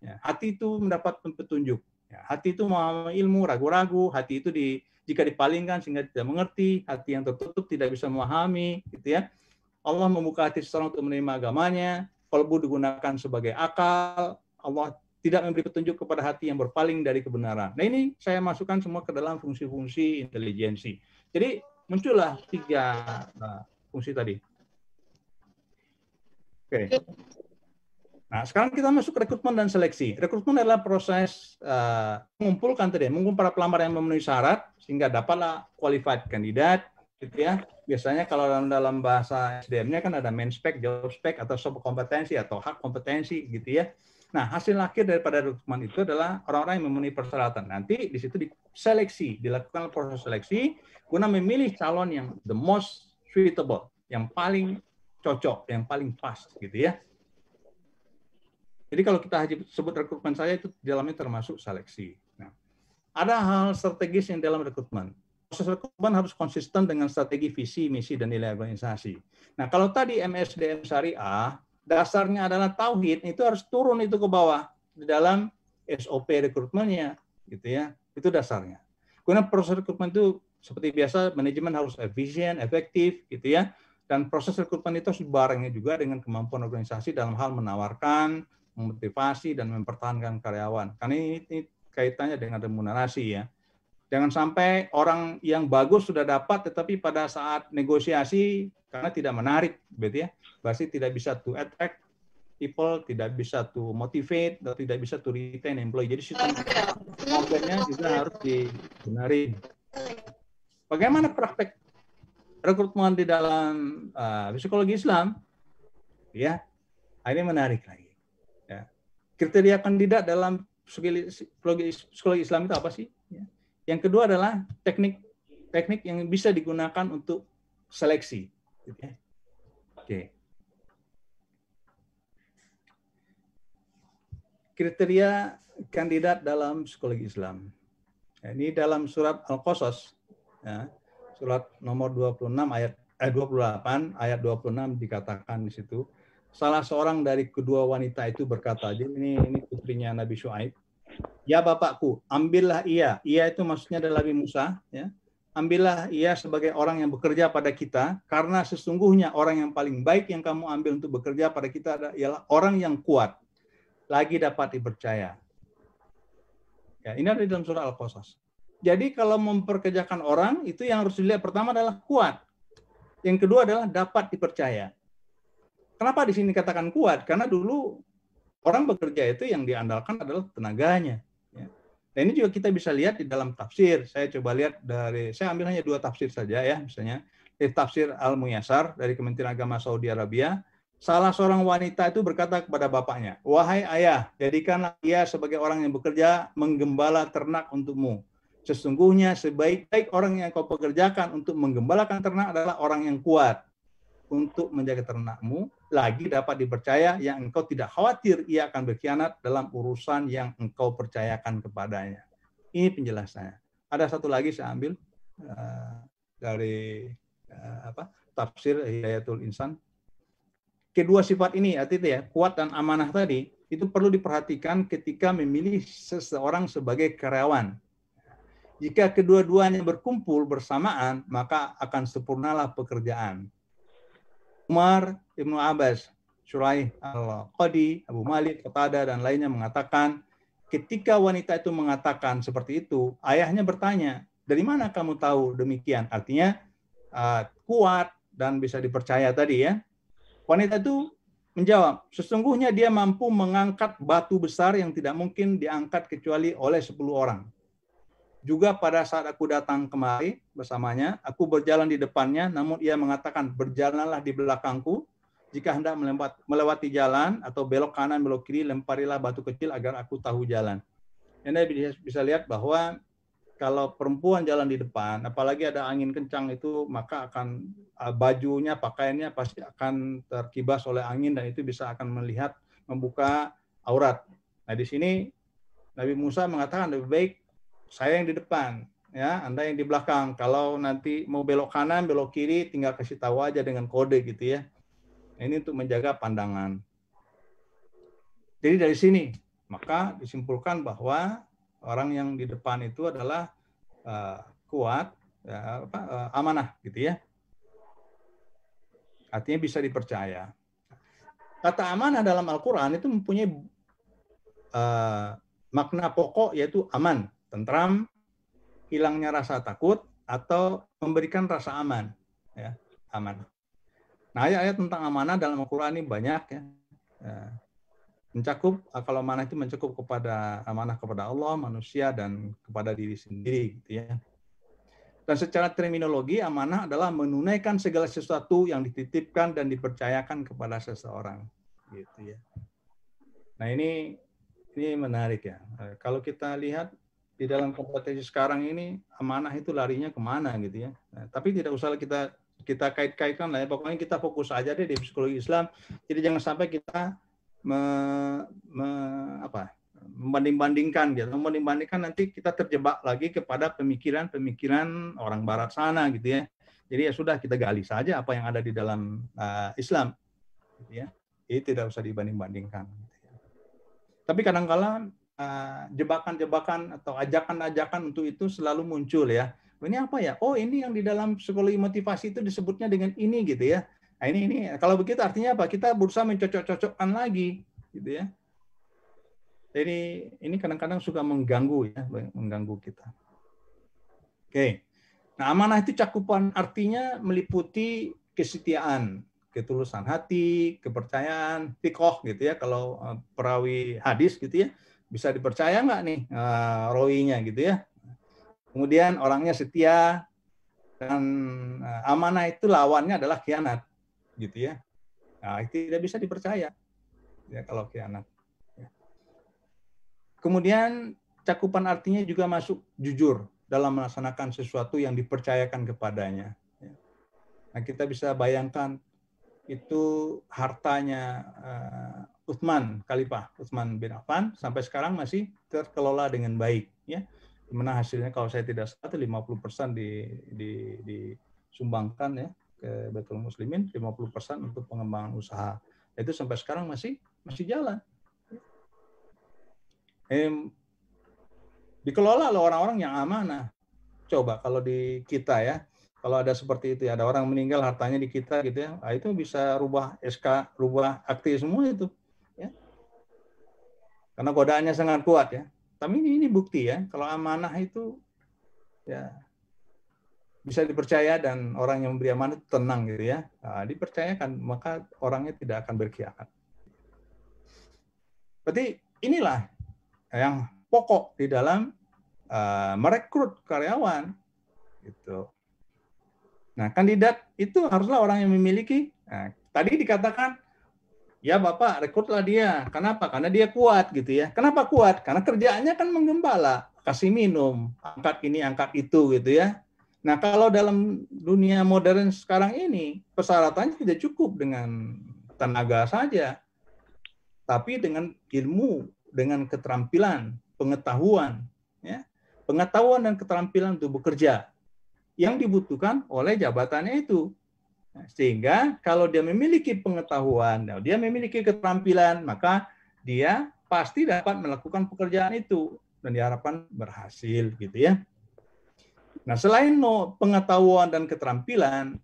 Ya, hati itu mendapat petunjuk. Ya, hati itu mau ilmu, ragu-ragu. Hati itu jika dipalingkan sehingga tidak mengerti. Hati yang tertutup tidak bisa memahami. Gitu ya. Allah membuka hati seseorang untuk menerima agamanya. Kalbu digunakan sebagai akal. Allah tidak memberi petunjuk kepada hati yang berpaling dari kebenaran. Nah, ini saya masukkan semua ke dalam fungsi-fungsi intelijensi. Jadi muncullah 3 fungsi tadi. Oke. Nah, sekarang kita masuk rekrutmen dan seleksi. Rekrutmen adalah proses mengumpulkan para pelamar yang memenuhi syarat sehingga dapatlah qualified kandidat, gitu ya. Biasanya kalau dalam bahasa SDM-nya kan ada main spec, job spec, atau sub kompetensi atau hak kompetensi, gitu ya. Nah, hasil akhir daripada rekrutmen itu adalah orang-orang yang memenuhi persyaratan. Nanti di situ diseleksi, dilakukan proses seleksi guna memilih calon yang the most suitable, yang paling cocok, yang paling pas, gitu ya. Jadi kalau kita sebut rekrutmen saya itu di dalamnya termasuk seleksi. Nah, ada hal strategis yang dalam rekrutmen. Proses rekrutmen harus konsisten dengan strategi, visi, misi, dan nilai organisasi. Nah, kalau tadi MSDM Syariah, dasarnya adalah tauhid, itu harus turun itu ke bawah di dalam SOP rekrutmennya, gitu ya. Itu dasarnya. Karena proses rekrutmen itu seperti biasa, manajemen harus efisien, efektif, gitu ya. Dan proses rekrutmen itu harus dibarengi juga dengan kemampuan organisasi dalam hal menawarkan, memotivasi, dan mempertahankan karyawan. Karena ini kaitannya dengan remunerasi ya. Jangan sampai orang yang bagus sudah dapat, tetapi pada saat negosiasi karena tidak menarik, begitu ya. Berarti tidak bisa to attract people, tidak bisa to motivate, atau tidak bisa to retain employee. Jadi sistem komplainnya juga harus dibenarin. Bagaimana praktek rekrutmen di dalam psikologi Islam, ya, ini menarik lagi. Ya. Kriteria kandidat dalam psikologi Islam itu apa sih? Ya. Yang kedua adalah teknik yang bisa digunakan untuk seleksi. Gitu ya. Oke. Kriteria kandidat dalam psikologi Islam. Ya, ini dalam surat Al-Qasas, ya, surat nomor 28 ayat 26 dikatakan di situ, salah seorang dari kedua wanita itu berkata, jadi ini putrinya Nabi Syuaib, ya bapakku, ambillah ia itu maksudnya adalah Nabi Musa, ya, ambillah ia sebagai orang yang bekerja pada kita, karena sesungguhnya orang yang paling baik yang kamu ambil untuk bekerja pada kita ialah orang yang kuat, lagi dapat dipercaya. Ya, ini ada di dalam surah Al-Qasas. Jadi kalau memperkerjakan orang, itu yang harus dilihat pertama adalah kuat. Yang kedua adalah dapat dipercaya. Kenapa di sini katakan kuat? Karena dulu orang bekerja itu yang diandalkan adalah tenaganya. Ya. Dan ini juga kita bisa lihat di dalam tafsir. Saya coba lihat saya ambil hanya 2 tafsir saja ya, misalnya dari tafsir Al-Muyassar dari Kementerian Agama Saudi Arabia. Salah seorang wanita itu berkata kepada bapaknya, wahai ayah, jadikanlah ia sebagai orang yang bekerja menggembala ternak untukmu. Sesungguhnya sebaik-baik orang yang kau pekerjakan untuk menggembalakan ternak adalah orang yang kuat untuk menjaga ternakmu, lagi dapat dipercaya yang engkau tidak khawatir ia akan berkhianat dalam urusan yang engkau percayakan kepadanya. Ini penjelasannya. Ada satu lagi saya ambil dari tafsir Hidayatul Insan. Kedua sifat ini, artinya ya, kuat dan amanah tadi, itu perlu diperhatikan ketika memilih seseorang sebagai karyawan. Jika kedua-duanya berkumpul bersamaan, maka akan sempurnalah pekerjaan. Umar, Ibnu Abbas, Syuraih Al-Qadi, Abu Malik, Qatadah, dan lainnya mengatakan, ketika wanita itu mengatakan seperti itu, ayahnya bertanya, dari mana kamu tahu demikian? Artinya, kuat dan bisa dipercaya tadi ya. Wanita itu menjawab, sesungguhnya dia mampu mengangkat batu besar yang tidak mungkin diangkat kecuali oleh 10 orang. Juga pada saat aku datang kemari bersamanya, aku berjalan di depannya, namun ia mengatakan, berjalanlah di belakangku. Jika hendak melewati jalan atau belok kanan, belok kiri, lemparilah batu kecil agar aku tahu jalan. Anda bisa lihat bahwa kalau perempuan jalan di depan, apalagi ada angin kencang itu, maka akan bajunya, pakaiannya pasti akan terkibas oleh angin dan itu bisa akan membuka aurat. Nah di sini Nabi Musa mengatakan lebih baik saya yang di depan, ya, Anda yang di belakang. Kalau nanti mau belok kanan, belok kiri, tinggal kasih tahu aja dengan kode gitu ya. Ini untuk menjaga pandangan. Jadi dari sini maka disimpulkan bahwa orang yang di depan itu adalah kuat, amanah, gitu ya. Artinya bisa dipercaya. Kata amanah dalam Al-Quran itu mempunyai makna pokok yaitu aman, tentram, hilangnya rasa takut, atau memberikan rasa aman. Ya, aman. Nah, ayat-ayat tentang amanah dalam Al-Quran ini banyak ya. Mencakup, kalau amanah itu mencakup kepada amanah kepada Allah, manusia, dan kepada diri sendiri, gitu ya. Dan secara terminologi, amanah adalah menunaikan segala sesuatu yang dititipkan dan dipercayakan kepada seseorang, gitu ya. Nah ini menarik ya. Kalau kita lihat di dalam kompetensi sekarang ini, amanah itu larinya kemana, gitu ya. Nah, tapi tidak usah kita kait-kaitkan lah ya. Pokoknya kita fokus aja deh di psikologi Islam. Jadi jangan sampai kita membanding-bandingkan gitu. Membanding-bandingkan nanti kita terjebak lagi kepada pemikiran orang barat sana gitu ya. Jadi ya sudah, kita gali saja apa yang ada di dalam Islam gitu ya. Ini tidak usah dibanding-bandingkan gitu ya. Tapi kadang-kala jebakan-jebakan atau ajakan-ajakan untuk itu selalu muncul ya. Ini apa ya? Oh, ini yang di dalam psikologi motivasi itu disebutnya dengan ini gitu ya. Nah, ini kalau begitu artinya apa? Kita berusaha mencocok-cocokkan lagi, gitu ya. Jadi ini kadang-kadang suka mengganggu ya, mengganggu kita. Oke. Nah, amanah itu cakupan artinya meliputi kesetiaan, ketulusan hati, kepercayaan, fiqh gitu ya. Kalau perawi hadis gitu ya, bisa dipercaya nggak nih rawinya gitu ya. Kemudian orangnya setia, Dan amanah itu lawannya adalah khianat, gitu ya. Nah, itu tidak bisa dipercaya ya kalau khianat. Kemudian cakupan artinya juga masuk jujur dalam melaksanakan sesuatu yang dipercayakan kepadanya. Nah, kita bisa bayangkan itu hartanya Khalifah Utsman bin Affan sampai sekarang masih terkelola dengan baik, ya. Dimana hasilnya kalau saya tidak salah 50% disumbangkan ya ke Baitul Muslimin, 50% untuk pengembangan usaha. Itu sampai sekarang masih jalan. Dikelola oleh orang-orang yang amanah. Coba kalau di kita ya, kalau ada seperti itu ya, ada orang meninggal hartanya di kita gitu ya, nah itu bisa rubah SK, rubah akte semua itu, ya. Karena godaannya sangat kuat ya. Tapi ini bukti ya, kalau amanah itu ya bisa dipercaya dan orang yang memberi amanah itu tenang gitu ya. Nah, dipercayakan maka orangnya tidak akan berkhianat. Berarti inilah yang pokok di dalam merekrut karyawan gitu. Nah, kandidat itu haruslah orang yang memiliki. Nah, tadi dikatakan, ya Bapak rekrutlah dia. Kenapa? Karena dia kuat gitu ya. Kenapa kuat? Karena kerjaannya kan menggembala, kasih minum, angkat ini, angkat itu gitu ya. Nah, kalau dalam dunia modern sekarang ini, persyaratannya tidak cukup dengan tenaga saja, tapi dengan ilmu, dengan keterampilan, pengetahuan, ya, pengetahuan dan keterampilan untuk bekerja yang dibutuhkan oleh jabatannya itu. Sehingga kalau dia memiliki pengetahuan, dia memiliki keterampilan, maka dia pasti dapat melakukan pekerjaan itu dan diharapkan berhasil gitu ya. Nah, selain pengetahuan dan keterampilan,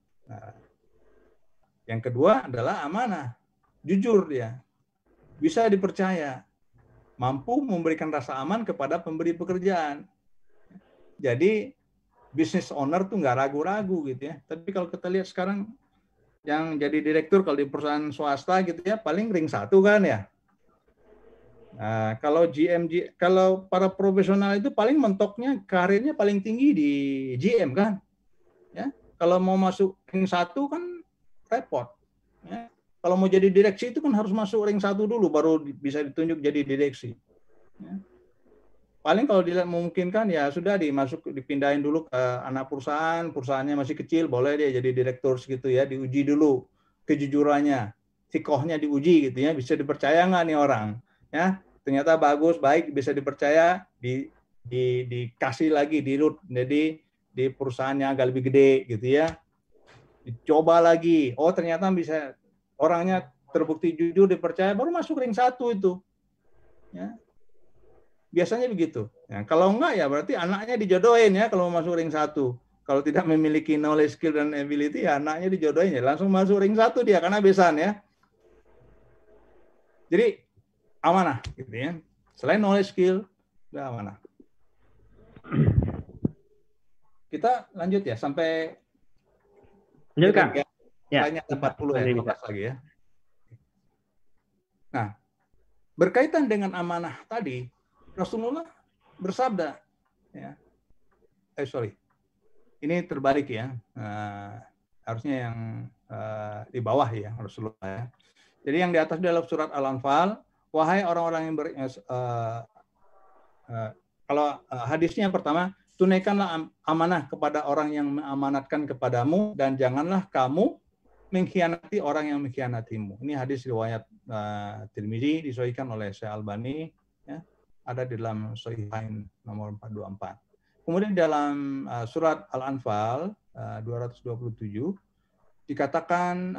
yang kedua adalah amanah. Jujur dia. Bisa dipercaya. Mampu memberikan rasa aman kepada pemberi pekerjaan. Jadi business owner tuh nggak ragu-ragu gitu ya. Tapi kalau kita lihat sekarang yang jadi direktur kalau di perusahaan swasta gitu ya, paling ring 1 kan ya. Nah, kalau kalau para profesional itu paling mentoknya karirnya paling tinggi di GM kan. Ya. Kalau mau masuk ring 1 kan repot. Ya. Kalau mau jadi direksi itu kan harus masuk ring 1 dulu baru bisa ditunjuk jadi direksi. Ya. Paling kalau dilihat memungkinkan ya sudah dipindahin dulu ke anak perusahaan, perusahaannya masih kecil, boleh dia jadi direktur segitu ya, diuji dulu kejujurannya, sikohnya diuji gitu ya, bisa dipercaya nggak nih orang, ya ternyata bagus, baik, bisa dipercaya, dikasih lagi jadi di perusahaan yang agak lebih gede gitu ya, dicoba lagi, oh ternyata bisa orangnya terbukti jujur dipercaya, baru masuk ring 1 itu, ya. Biasanya begitu. Ya, kalau enggak ya berarti anaknya dijodohin ya kalau mau masuk ring 1. Kalau tidak memiliki knowledge, skill, dan ability ya anaknya dijodohin ya. Langsung masuk ring 1 dia karena besan ya. Jadi amanah gitu ya. Selain knowledge, skill, udah amanah. Kita lanjut ya sampai lanjut Kak. Ya, 40 ya, 15 lagi ya. Nah, berkaitan dengan amanah tadi, Rasulullah bersabda, ya, ini terbalik ya, harusnya yang di bawah ya Rasulullah ya. Jadi yang di atas dalam surat Al-Anfal, wahai orang-orang yang kalau hadisnya pertama, tunaikanlah amanah kepada orang yang mengamanatkan kepadamu dan janganlah kamu mengkhianati orang yang mengkhianatimu. Ini hadis riwayat Tirmidzi disahihkan oleh Syekh Albani. Ada di dalam Sahihain nomor 424. Kemudian dalam surat Al-Anfal 227 dikatakan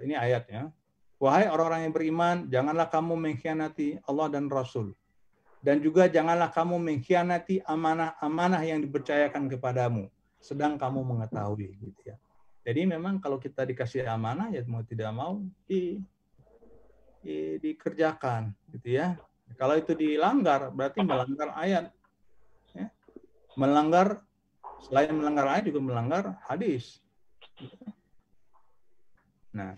ini ayatnya, wahai orang-orang yang beriman, janganlah kamu mengkhianati Allah dan Rasul, dan juga janganlah kamu mengkhianati amanah-amanah yang dipercayakan kepadamu, sedang kamu mengetahui. Gitu ya. Jadi memang kalau kita dikasih amanah ya mau tidak mau dikerjakan gitu ya. Kalau itu dilanggar berarti melanggar ayat ya. Melanggar, selain melanggar ayat juga melanggar hadis. Nah,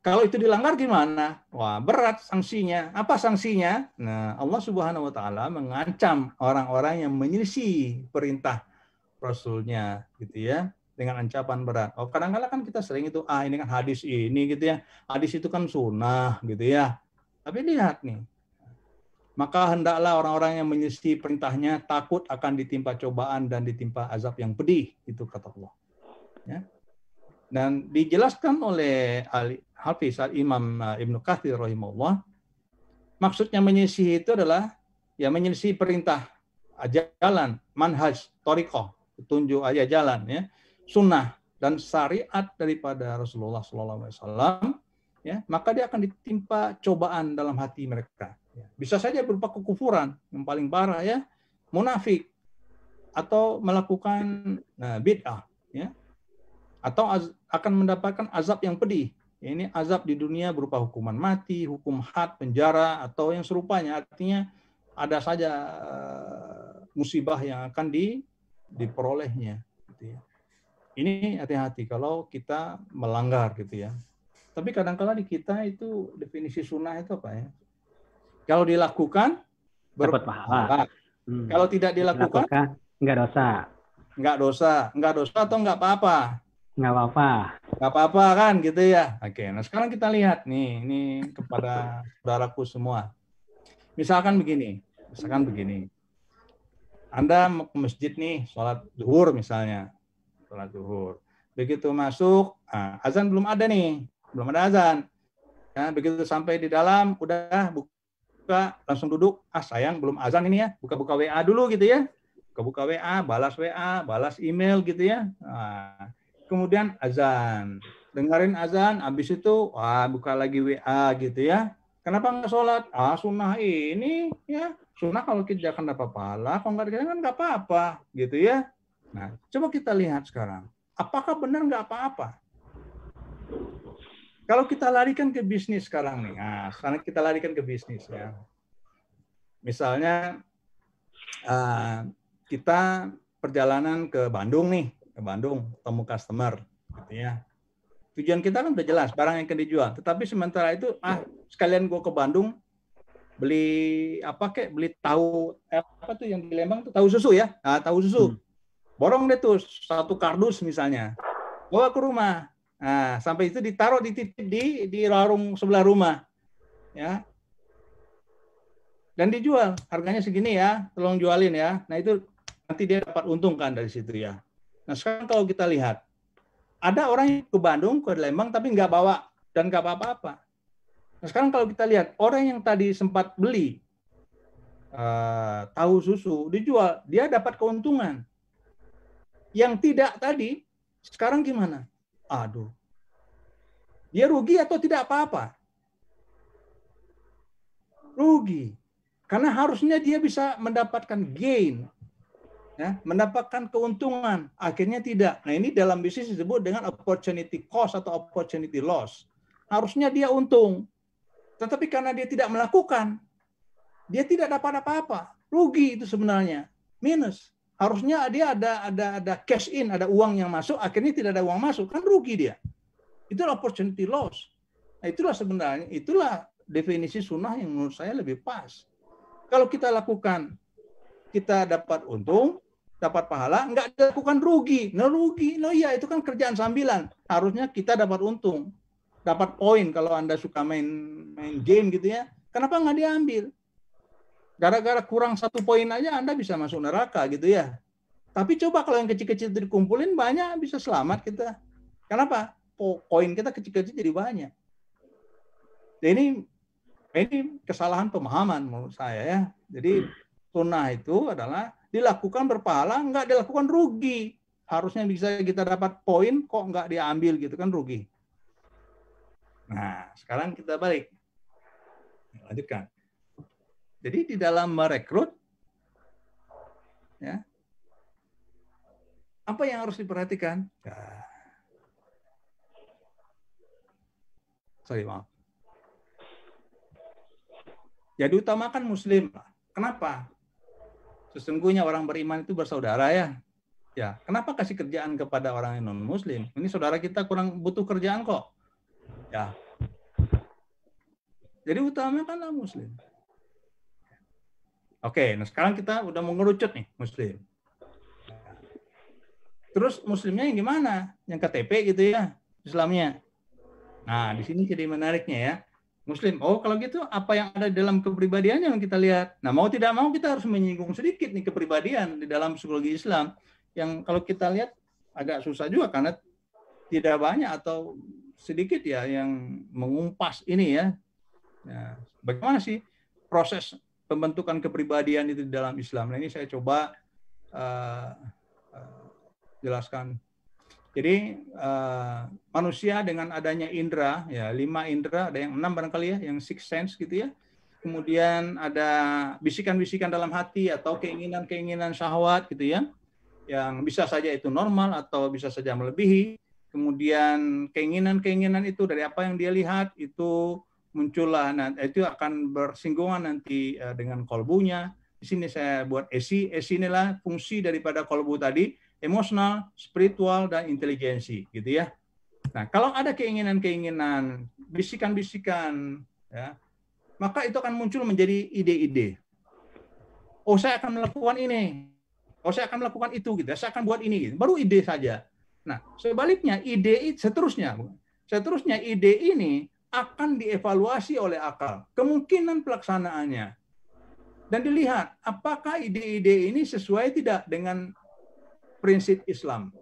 kalau itu dilanggar gimana? Wah, berat sanksinya. Apa sanksinya? Nah, Allah Subhanahu wa taala mengancam orang-orang yang menyelisih perintah Rasulnya gitu ya, dengan ancaman berat. Oh, kadang-kadang kan kita sering itu, ini kan hadis ini gitu ya, hadis itu kan sunnah gitu ya. Tapi lihat nih, maka hendaklah orang-orang yang menyelisihi perintahnya takut akan ditimpa cobaan dan ditimpa azab yang pedih, itu kata Allah. Ya. Dan dijelaskan oleh Hafiz Al-Imam Ibnu Katsir rahimahullah, maksudnya menyelisihi itu adalah ya menyelisihi perintah, jalan, manhaj, thariqah, petunjuk jalan ya, sunnah dan syariat daripada Rasulullah SAW, ya, maka dia akan ditimpa cobaan dalam hati mereka. Bisa saja berupa kekufuran yang paling parah ya, munafik, atau melakukan bid'ah, ya, atau akan mendapatkan azab yang pedih. Ini azab di dunia berupa hukuman mati, hukum had, penjara, atau yang serupanya. Artinya ada saja musibah yang akan diperolehnya. Gitu ya. Ini hati-hati kalau kita melanggar gitu ya. Tapi kadang-kala di kita itu definisi sunnah itu apa ya? Kalau dilakukan dapat pahala. Kalau tidak dilakukan enggak dosa. Enggak dosa atau enggak apa-apa. Enggak apa-apa. Enggak apa-apa kan gitu ya. Oke, nah sekarang kita lihat nih, ini kepada saudaraku semua. Misalkan begini. Anda mau ke masjid nih, sholat zuhur misalnya. Sholat zuhur. Begitu masuk, azan belum ada nih. Belum ada azan. Ya, begitu sampai di dalam, udah buka, langsung duduk. Sayang, belum azan ini ya. Buka-buka WA dulu gitu ya. Buka-buka WA, balas email gitu ya. Kemudian azan. Dengerin azan, habis itu, buka lagi WA gitu ya. Kenapa nggak sholat? Sunnah ini ya. Sunnah kalau kita akan dapat pahala, kalau nggak dikerjakan nggak apa-apa gitu ya. Nah, coba kita lihat sekarang. Apakah benar nggak apa-apa? Kalau kita larikan ke bisnis sekarang nih, sekarang kita larikan ke bisnis ya. Misalnya kita perjalanan ke Bandung nih, temu customer, gitu ya. Tujuan kita kan udah jelas, barang yang akan dijual. Tetapi sementara itu, sekalian gue ke Bandung beli beli tahu apa tuh yang di Lembang tuh tahu susu ya, tahu susu. Borong deh tuh 1 kardus misalnya, bawa ke rumah. Nah, sampai itu ditaruh di warung sebelah rumah, ya. Dan dijual, harganya segini ya, tolong jualin ya. Nah itu nanti dia dapat untung kan dari situ ya. Nah sekarang kalau kita lihat, ada orang yang ke Bandung, ke Lembang, tapi nggak bawa dan nggak apa-apa. Nah sekarang kalau kita lihat, orang yang tadi sempat beli tahu susu, dijual, dia dapat keuntungan. Yang tidak tadi, sekarang gimana? Aduh, dia rugi atau tidak apa-apa? Rugi. Karena harusnya dia bisa mendapatkan gain, ya, mendapatkan keuntungan. Akhirnya tidak. Nah ini dalam bisnis disebut dengan opportunity cost atau opportunity loss. Harusnya dia untung. Tetapi karena dia tidak melakukan, dia tidak dapat apa-apa. Rugi itu sebenarnya. Minus. Harusnya dia ada cash in, ada uang yang masuk, akhirnya tidak ada uang masuk, kan rugi dia. Itulah opportunity loss. Nah, itulah definisi sunnah yang menurut saya lebih pas. Kalau kita lakukan, kita dapat untung, dapat pahala, nggak dilakukan rugi. Rugi. Iya, itu kan kerjaan sambilan. Harusnya kita dapat untung, dapat poin. Kalau Anda suka main game gitu ya, kenapa nggak diambil? Gara-gara kurang 1 poin aja Anda bisa masuk neraka gitu ya. Tapi coba kalau yang kecil-kecil itu dikumpulin banyak, bisa selamat kita. Kenapa? Poin kita kecil-kecil jadi banyak. Ini kesalahan pemahaman menurut saya ya. Jadi sunnah itu adalah dilakukan berpahala, nggak dilakukan rugi. Harusnya bisa kita dapat poin, kok nggak diambil gitu kan rugi. Nah, sekarang kita balik. Lanjutkan. Jadi di dalam merekrut, ya, apa yang harus diperhatikan? Maaf. Ya diutamakan Muslim. Kenapa? Sesungguhnya orang beriman itu bersaudara ya. Ya, kenapa kasih kerjaan kepada orang yang non Muslim? Ini saudara kita kurang butuh kerjaan kok. Ya. Jadi utamakanlah Muslim. Oke, nah sekarang kita udah mengerucut nih Muslim. Terus muslimnya yang gimana? Yang KTP gitu ya, Islamnya. Nah, di sini jadi menariknya ya. Muslim, oh kalau gitu apa yang ada di dalam kepribadian yang kita lihat. Nah, mau tidak mau kita harus menyinggung sedikit nih kepribadian di dalam psikologi Islam. Yang kalau kita lihat agak susah juga karena tidak banyak atau sedikit ya yang mengumpas ini ya. Nah, bagaimana sih proses pembentukan kepribadian itu di dalam Islam? Nah, ini saya coba jelaskan. Jadi manusia dengan adanya indera, ya 5 indera, ada yang 6 barangkali ya, yang 6 sense gitu ya. Kemudian ada bisikan-bisikan dalam hati atau keinginan-keinginan syahwat gitu ya, yang bisa saja itu normal atau bisa saja melebihi. Kemudian keinginan-keinginan itu dari apa yang dia lihat itu muncullah, nah itu akan bersinggungan nanti dengan kolbunya. Di sini saya buat esi inilah fungsi daripada kolbu tadi. Emosional, spiritual, dan intelijensi, gitu ya. Nah, kalau ada keinginan-keinginan, bisikan-bisikan, ya, maka itu akan muncul menjadi ide-ide. Oh, saya akan melakukan ini. Oh, saya akan melakukan itu, gitu. Saya akan buat ini. Gitu. Baru ide saja. Nah, sebaliknya ide seterusnya ide ini akan dievaluasi oleh akal. Kemungkinan pelaksanaannya dan dilihat apakah ide-ide ini sesuai tidak dengan prinsip Islam.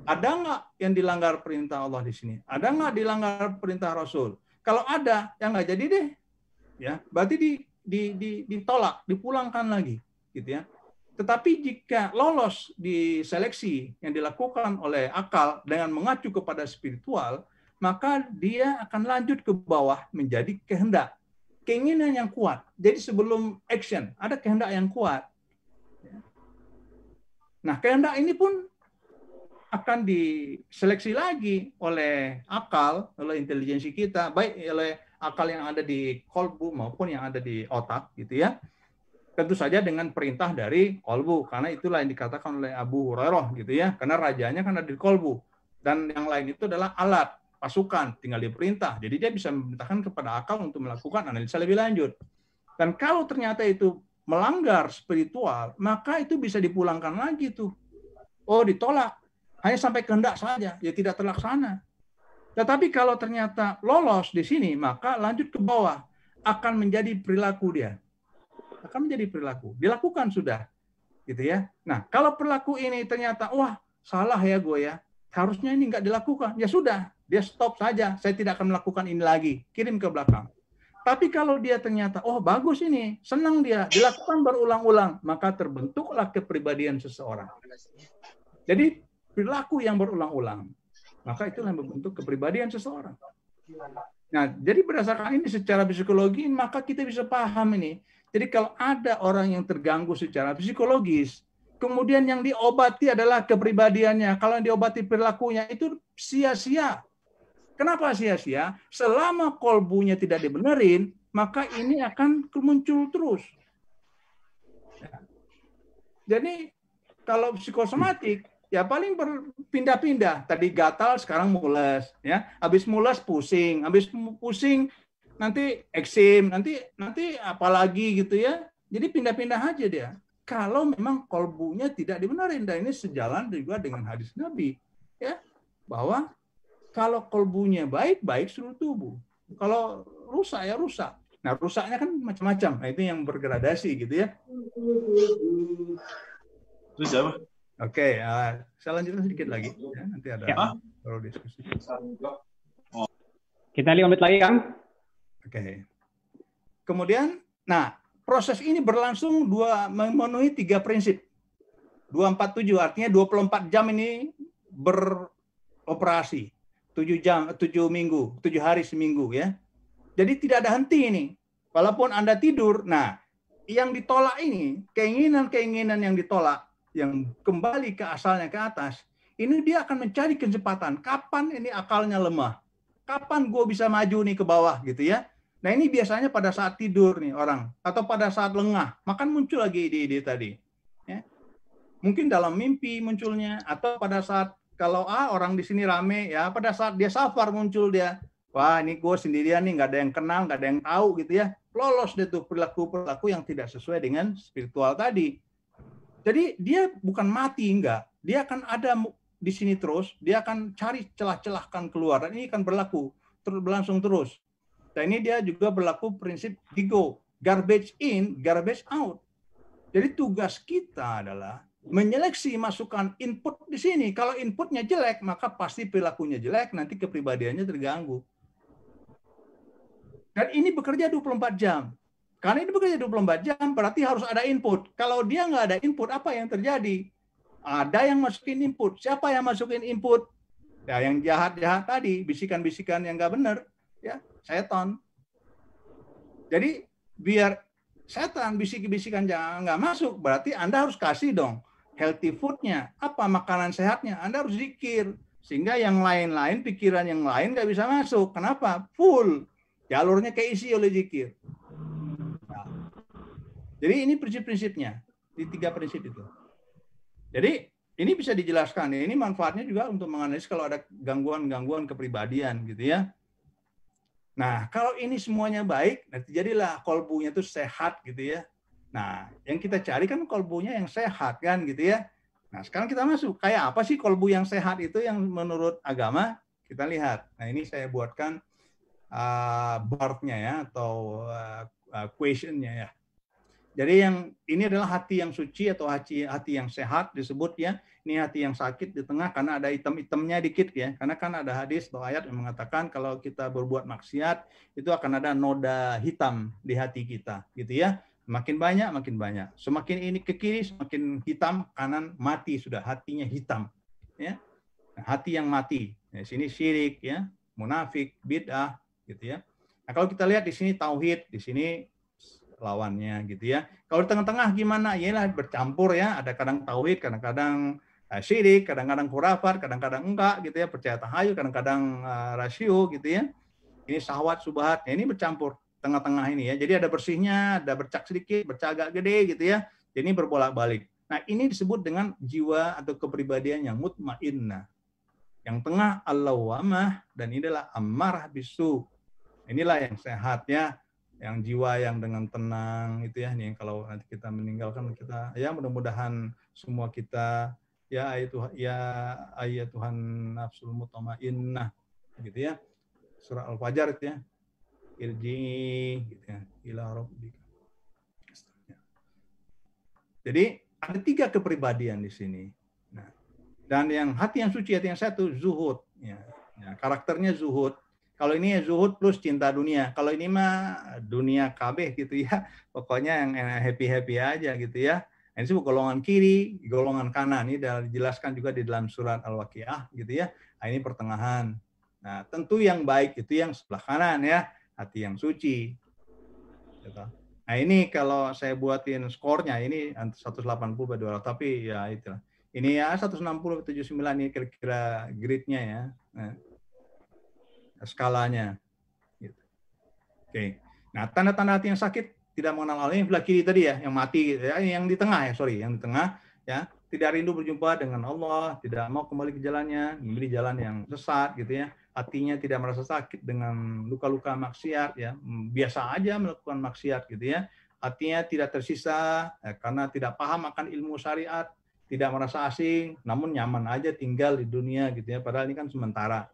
Ada nggak yang dilanggar perintah Allah di sini? Ada nggak dilanggar perintah Rasul? Kalau ada, ya nggak jadi deh. Ya, berarti ditolak, dipulangkan lagi, gitu ya. Tetapi jika lolos di seleksi yang dilakukan oleh akal dengan mengacu kepada spiritual, maka dia akan lanjut ke bawah menjadi kehendak, keinginan yang kuat. Jadi sebelum action ada kehendak yang kuat. Nah, kehendak ini pun akan diseleksi lagi oleh akal, oleh intelijensi kita, baik oleh akal yang ada di kolbu maupun yang ada di otak, gitu ya. Tentu saja dengan perintah dari kolbu, karena itulah yang dikatakan oleh Abu Hurairah, gitu ya. Karena rajanya kan ada di kolbu, dan yang lain itu adalah alat, pasukan, tinggal diperintah. Jadi dia bisa memerintahkan kepada akal untuk melakukan analisa lebih lanjut. Dan kalau ternyata itu melanggar spiritual, maka itu bisa dipulangkan lagi tuh. Oh, ditolak. Hanya sampai kehendak saja, ya tidak terlaksana. Tetapi kalau ternyata lolos di sini, maka lanjut ke bawah. Akan menjadi perilaku dia. Akan menjadi perilaku. Dilakukan sudah. Gitu ya. Nah, kalau perilaku ini ternyata, wah, salah ya gue ya. Harusnya ini nggak dilakukan. Ya sudah, dia stop saja. Saya tidak akan melakukan ini lagi. Kirim ke belakang. Tapi kalau dia ternyata, oh bagus ini, senang dia, dilakukan berulang-ulang, maka terbentuklah kepribadian seseorang. Jadi perilaku yang berulang-ulang, maka itulah yang membentuk kepribadian seseorang. Nah, jadi berdasarkan ini secara psikologi, maka kita bisa paham ini. Jadi kalau ada orang yang terganggu secara psikologis, kemudian yang diobati adalah kepribadiannya, kalau yang diobati perilakunya, itu sia-sia. Kenapa sia-sia? Selama kolbunya tidak dibenerin, maka ini akan muncul terus. Jadi kalau psikosomatik, ya paling berpindah-pindah. Tadi gatal, sekarang mules. Ya, habis mules pusing, habis pusing nanti eksim, nanti apalagi gitu ya. Jadi pindah-pindah aja dia. Kalau memang kolbunya tidak dibenerin, dan ini sejalan juga dengan hadis Nabi, ya, bahwa kalau kolbunya baik seluruh tubuh. Kalau rusak ya rusak. Nah, rusaknya kan macam-macam. Nah, itu yang bergradasi gitu ya. Terus apa? Oke, saya lanjutkan sedikit lagi. Ya, nanti ada baru diskusi. Kita 5 menit lagi, Kang. Oke. Kemudian, nah, proses ini berlangsung memenuhi 3 prinsip. 247, artinya 24 jam ini beroperasi. 7 minggu, 7 hari seminggu ya. Jadi tidak ada henti ini. Walaupun Anda tidur, nah yang ditolak ini, keinginan-keinginan yang ditolak, yang kembali ke asalnya ke atas, ini dia akan mencari kecepatan. Kapan ini akalnya lemah? Kapan gue bisa maju nih ke bawah gitu ya? Nah ini biasanya pada saat tidur nih orang, atau pada saat lengah, maka muncul lagi ide-ide tadi. Ya. Mungkin dalam mimpi munculnya, atau pada saat kalau orang di sini rame, ya pada saat dia safar muncul dia, wah ini gue sendirian nih, nggak ada yang kenal, nggak ada yang tahu gitu ya, lolos deh tuh perilaku-perilaku yang tidak sesuai dengan spiritual tadi. Jadi dia bukan mati, enggak, dia akan ada di sini terus, dia akan cari celah-celah kan keluar, dan ini akan berlangsung terus. Dan ini dia juga berlaku prinsip GIGO, garbage in, garbage out. Jadi tugas kita adalah menyeleksi masukan input di sini. Kalau inputnya jelek, maka pasti perilakunya jelek, nanti kepribadiannya terganggu. Dan ini bekerja 24 jam. Karena ini bekerja 24 jam, berarti harus ada input. Kalau dia nggak ada input, apa yang terjadi? Ada yang masukin input. Siapa yang masukin input? Ya, yang jahat-jahat tadi, bisikan-bisikan yang nggak benar, ya, setan. Jadi biar setan bisik-bisikan jangan nggak masuk, berarti Anda harus kasih dong healthy food-nya. Apa makanan sehatnya? Anda harus zikir. Sehingga yang lain-lain, pikiran yang lain nggak bisa masuk. Kenapa? Full. Jalurnya keisi oleh zikir. Nah, jadi ini prinsip-prinsipnya. Di 3 prinsip itu. Jadi ini bisa dijelaskan. Ini manfaatnya juga untuk menganalisis kalau ada gangguan-gangguan kepribadian gitu ya. Nah, kalau ini semuanya baik, nanti jadilah kolbunya itu sehat gitu ya. Nah, yang kita cari kan kolbunya yang sehat kan gitu ya. Nah, sekarang kita masuk. Kayak apa sih kolbu yang sehat itu yang menurut agama? Kita lihat. Nah, ini saya buatkan bar-nya ya, atau question-nya ya. Jadi yang ini adalah hati yang suci atau hati yang sehat disebut ya. Ini hati yang sakit di tengah karena ada hitam-hitamnya dikit ya. Karena kan ada hadis atau ayat yang mengatakan kalau kita berbuat maksiat itu akan ada noda hitam di hati kita, gitu ya. Makin banyak, makin banyak. Semakin ini ke kiri, semakin hitam, kanan mati sudah, hatinya hitam. Ya, nah, hati yang mati. Di sini syirik, ya, munafik, bid'ah, gitu ya. Nah, kalau kita lihat di sini tauhid, di sini lawannya, gitu ya. Kalau di tengah-tengah gimana? Yalah bercampur ya. Ada kadang tauhid, kadang-kadang syirik, kadang-kadang khurafat, kadang-kadang enggak, gitu ya. Percaya tahayul, kadang-kadang rasio, gitu ya. Ini syahwat, subhat. Ini bercampur. Tengah-tengah ini ya. Jadi ada bersihnya, ada bercak sedikit, bercak agak gede gitu ya. Jadi ini berbolak-balik. Nah, ini disebut dengan jiwa atau kepribadian yang mutmainnah. Yang tengah al-lawamah dan inilah ammarah bisu. Inilah yang sehat ya, yang jiwa yang dengan tenang itu ya. Nih kalau nanti kita meninggalkan kita ya mudah-mudahan semua kita ya ayat Tuhan nafsul mutmainnah gitu ya. Surah Al-Fajr itu ya. Irji gitu ya, ila rabbika. Jadi ada 3 kepribadian di sini. Nah, dan yang hati yang suci, hati yang satu zuhud ya. Ya, karakternya zuhud. Kalau ini zuhud plus cinta dunia. Kalau ini mah dunia kabeh gitu ya. Pokoknya yang happy-happy aja gitu ya. Ini disebut golongan kiri, golongan kanan. Ini sudah dijelaskan juga di dalam surat Al-Waqiah gitu ya. Nah, ini pertengahan. Nah, tentu yang baik itu yang sebelah kanan ya. Hati yang suci. Nah ini kalau saya buatin skornya ini 180/200, tapi ya itulah. Ini ya 160/79 ini kira-kira grade-nya ya. Nah, skalanya. Gitu. Oke. Nah tanda-tanda hati yang sakit tidak mengenal Allah ini sebelah kiri tadi ya, yang mati ya, yang di tengah ya, yang di tengah ya. Tidak rindu berjumpa dengan Allah, tidak mau kembali ke jalannya, memilih jalan yang sesat gitu ya. Hatinya tidak merasa sakit dengan luka-luka maksiat ya, biasa aja melakukan maksiat gitu ya. Hatinya tidak tersisa ya, karena tidak paham akan ilmu syariat, tidak merasa asing, namun nyaman aja tinggal di dunia gitu ya. Padahal ini kan sementara.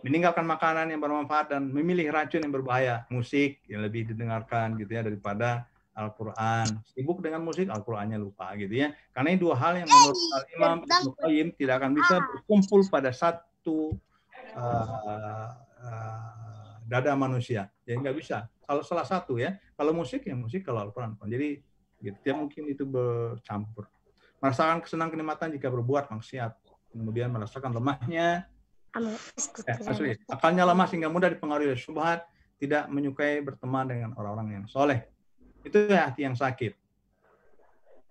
Meninggalkan makanan yang bermanfaat dan memilih racun yang berbahaya, musik yang lebih didengarkan gitu ya daripada Al-Quran. Sibuk dengan musik, Al-Qurannya lupa gitu ya. Karena ini 2 hal yang menurut Imam Ibnu Qayyim tidak akan bisa berkumpul pada satu dada manusia. Jadi nggak bisa. Kalau salah satu ya. Kalau musik ya musik, kalau Al-Quran. Jadi gitu ya, mungkin itu bercampur. Merasakan kesenangan kenikmatan jika berbuat maksiat. Kemudian merasakan lemahnya. Akalnya lemah sehingga mudah dipengaruhi oleh syubhat. Tidak menyukai berteman dengan orang-orang yang soleh. Itu ya hati yang sakit.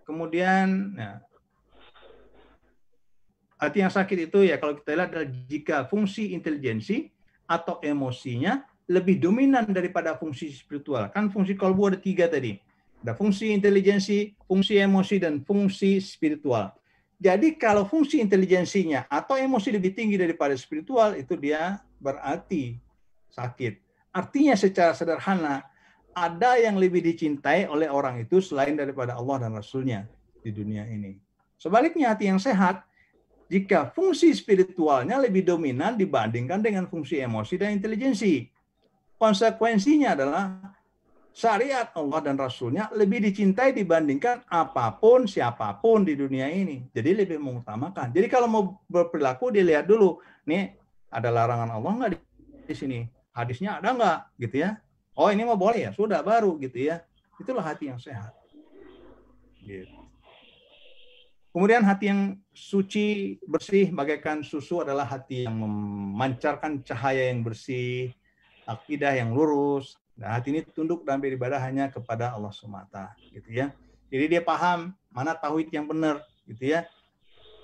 Kemudian ya, hati yang sakit itu ya kalau kita lihat adalah jika fungsi intelijensi atau emosinya lebih dominan daripada fungsi spiritual. Kan fungsi kalbu ada 3 tadi. Ada fungsi intelijensi, fungsi emosi, dan fungsi spiritual. Jadi kalau fungsi intelijensinya atau emosi lebih tinggi daripada spiritual, itu dia berarti sakit. Artinya secara sederhana, ada yang lebih dicintai oleh orang itu selain daripada Allah dan Rasul-Nya di dunia ini. Sebaliknya hati yang sehat, jika fungsi spiritualnya lebih dominan dibandingkan dengan fungsi emosi dan intelijensi. Konsekuensinya adalah syariat Allah dan Rasulnya lebih dicintai dibandingkan apapun, siapapun di dunia ini. Jadi lebih mengutamakan. Jadi kalau mau berperilaku, dilihat dulu. Nih, ada larangan Allah nggak di sini? Hadisnya ada nggak? Gitu ya. Oh, ini mau boleh ya? Sudah, baru gitu ya. Itulah hati yang sehat. Gitu. Kemudian hati yang suci, bersih, bagaikan susu adalah hati yang memancarkan cahaya yang bersih, akidah yang lurus. Nah, hati ini tunduk dan beribadah hanya kepada Allah semata, gitu ya. Jadi dia paham mana tauhid yang benar, gitu ya.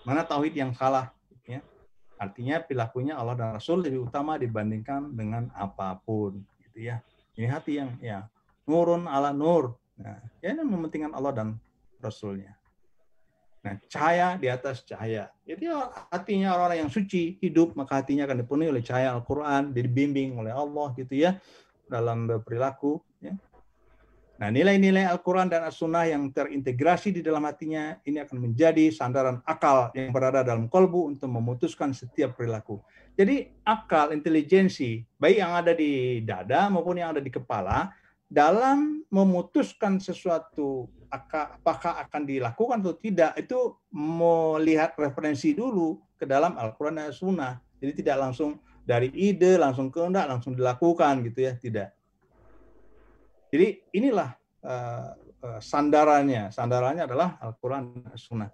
Mana tauhid yang salah, gitu ya. Artinya perilakunya Allah dan Rasul lebih utama dibandingkan dengan apapun, gitu ya. Ini hati yang ya nurun ala nur. Nah, ya ini mementingkan Allah dan Rasulnya. Nah, cahaya di atas cahaya. Jadi hatinya orang-orang yang suci hidup, maka hatinya akan dipenuhi oleh cahaya Al-Quran, dibimbing oleh Allah gitu ya dalam berperilaku. Ya. Nah, nilai-nilai Al-Quran dan As-Sunnah yang terintegrasi di dalam hatinya ini akan menjadi sandaran akal yang berada dalam kolbu untuk memutuskan setiap perilaku. Jadi akal, intelijensi, baik yang ada di dada maupun yang ada di kepala, dalam memutuskan sesuatu apakah akan dilakukan atau tidak, itu melihat referensi dulu ke dalam Al-Quran dan As-Sunnah. Jadi tidak langsung dari ide, langsung kehendak, langsung dilakukan gitu ya, tidak. Jadi inilah sandarannya. Sandarannya adalah Al-Quran dan As-Sunnah.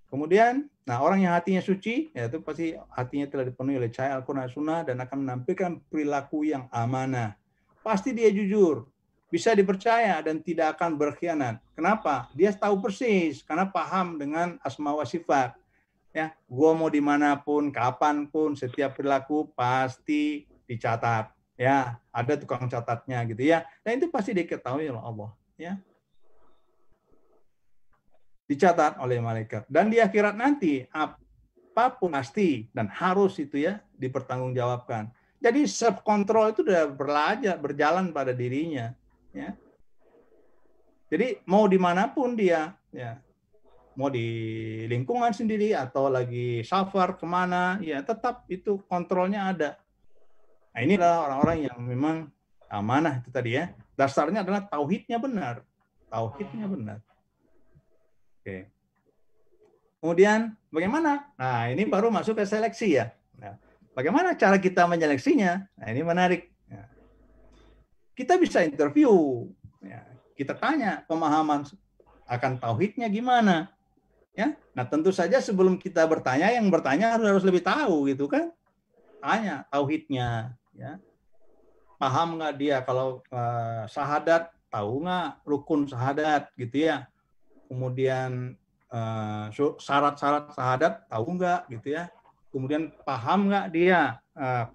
Kemudian, nah orang yang hatinya suci, yaitu pasti hatinya telah dipenuhi oleh cahaya Al-Quran dan As-Sunnah dan akan menampilkan perilaku yang amanah. Pasti dia jujur, bisa dipercaya dan tidak akan berkhianat. Kenapa? Dia tahu persis, karena paham dengan asma wa sifat. Ya, gua mau dimanapun, kapanpun, setiap perilaku pasti dicatat. Ya, ada tukang catatnya gitu ya. Dan itu pasti diketahui oleh Allah. Ya, dicatat oleh malaikat. Dan di akhirat nanti apapun pasti dan harus itu ya dipertanggungjawabkan. Jadi self control itu sudah berjalan pada dirinya. Ya. Jadi mau dimanapun dia, ya, mau di lingkungan sendiri atau lagi safar kemana, ya tetap itu kontrolnya ada. Nah, ini adalah orang-orang yang memang amanah itu tadi ya. Dasarnya adalah tauhidnya benar, tauhidnya benar. Oke. Kemudian bagaimana? Nah ini baru masuk ke seleksi ya. Nah, bagaimana cara kita menyeleksinya? Nah ini menarik. Kita bisa interview, ya, kita tanya pemahaman akan tauhidnya gimana, ya. Nah tentu saja sebelum kita bertanya, yang bertanya harus lebih tahu gitu kan, tanya tauhidnya, ya. Paham nggak dia kalau syahadat, tahu nggak rukun syahadat gitu ya. Kemudian syarat-syarat syahadat tahu nggak gitu ya. Kemudian paham nggak dia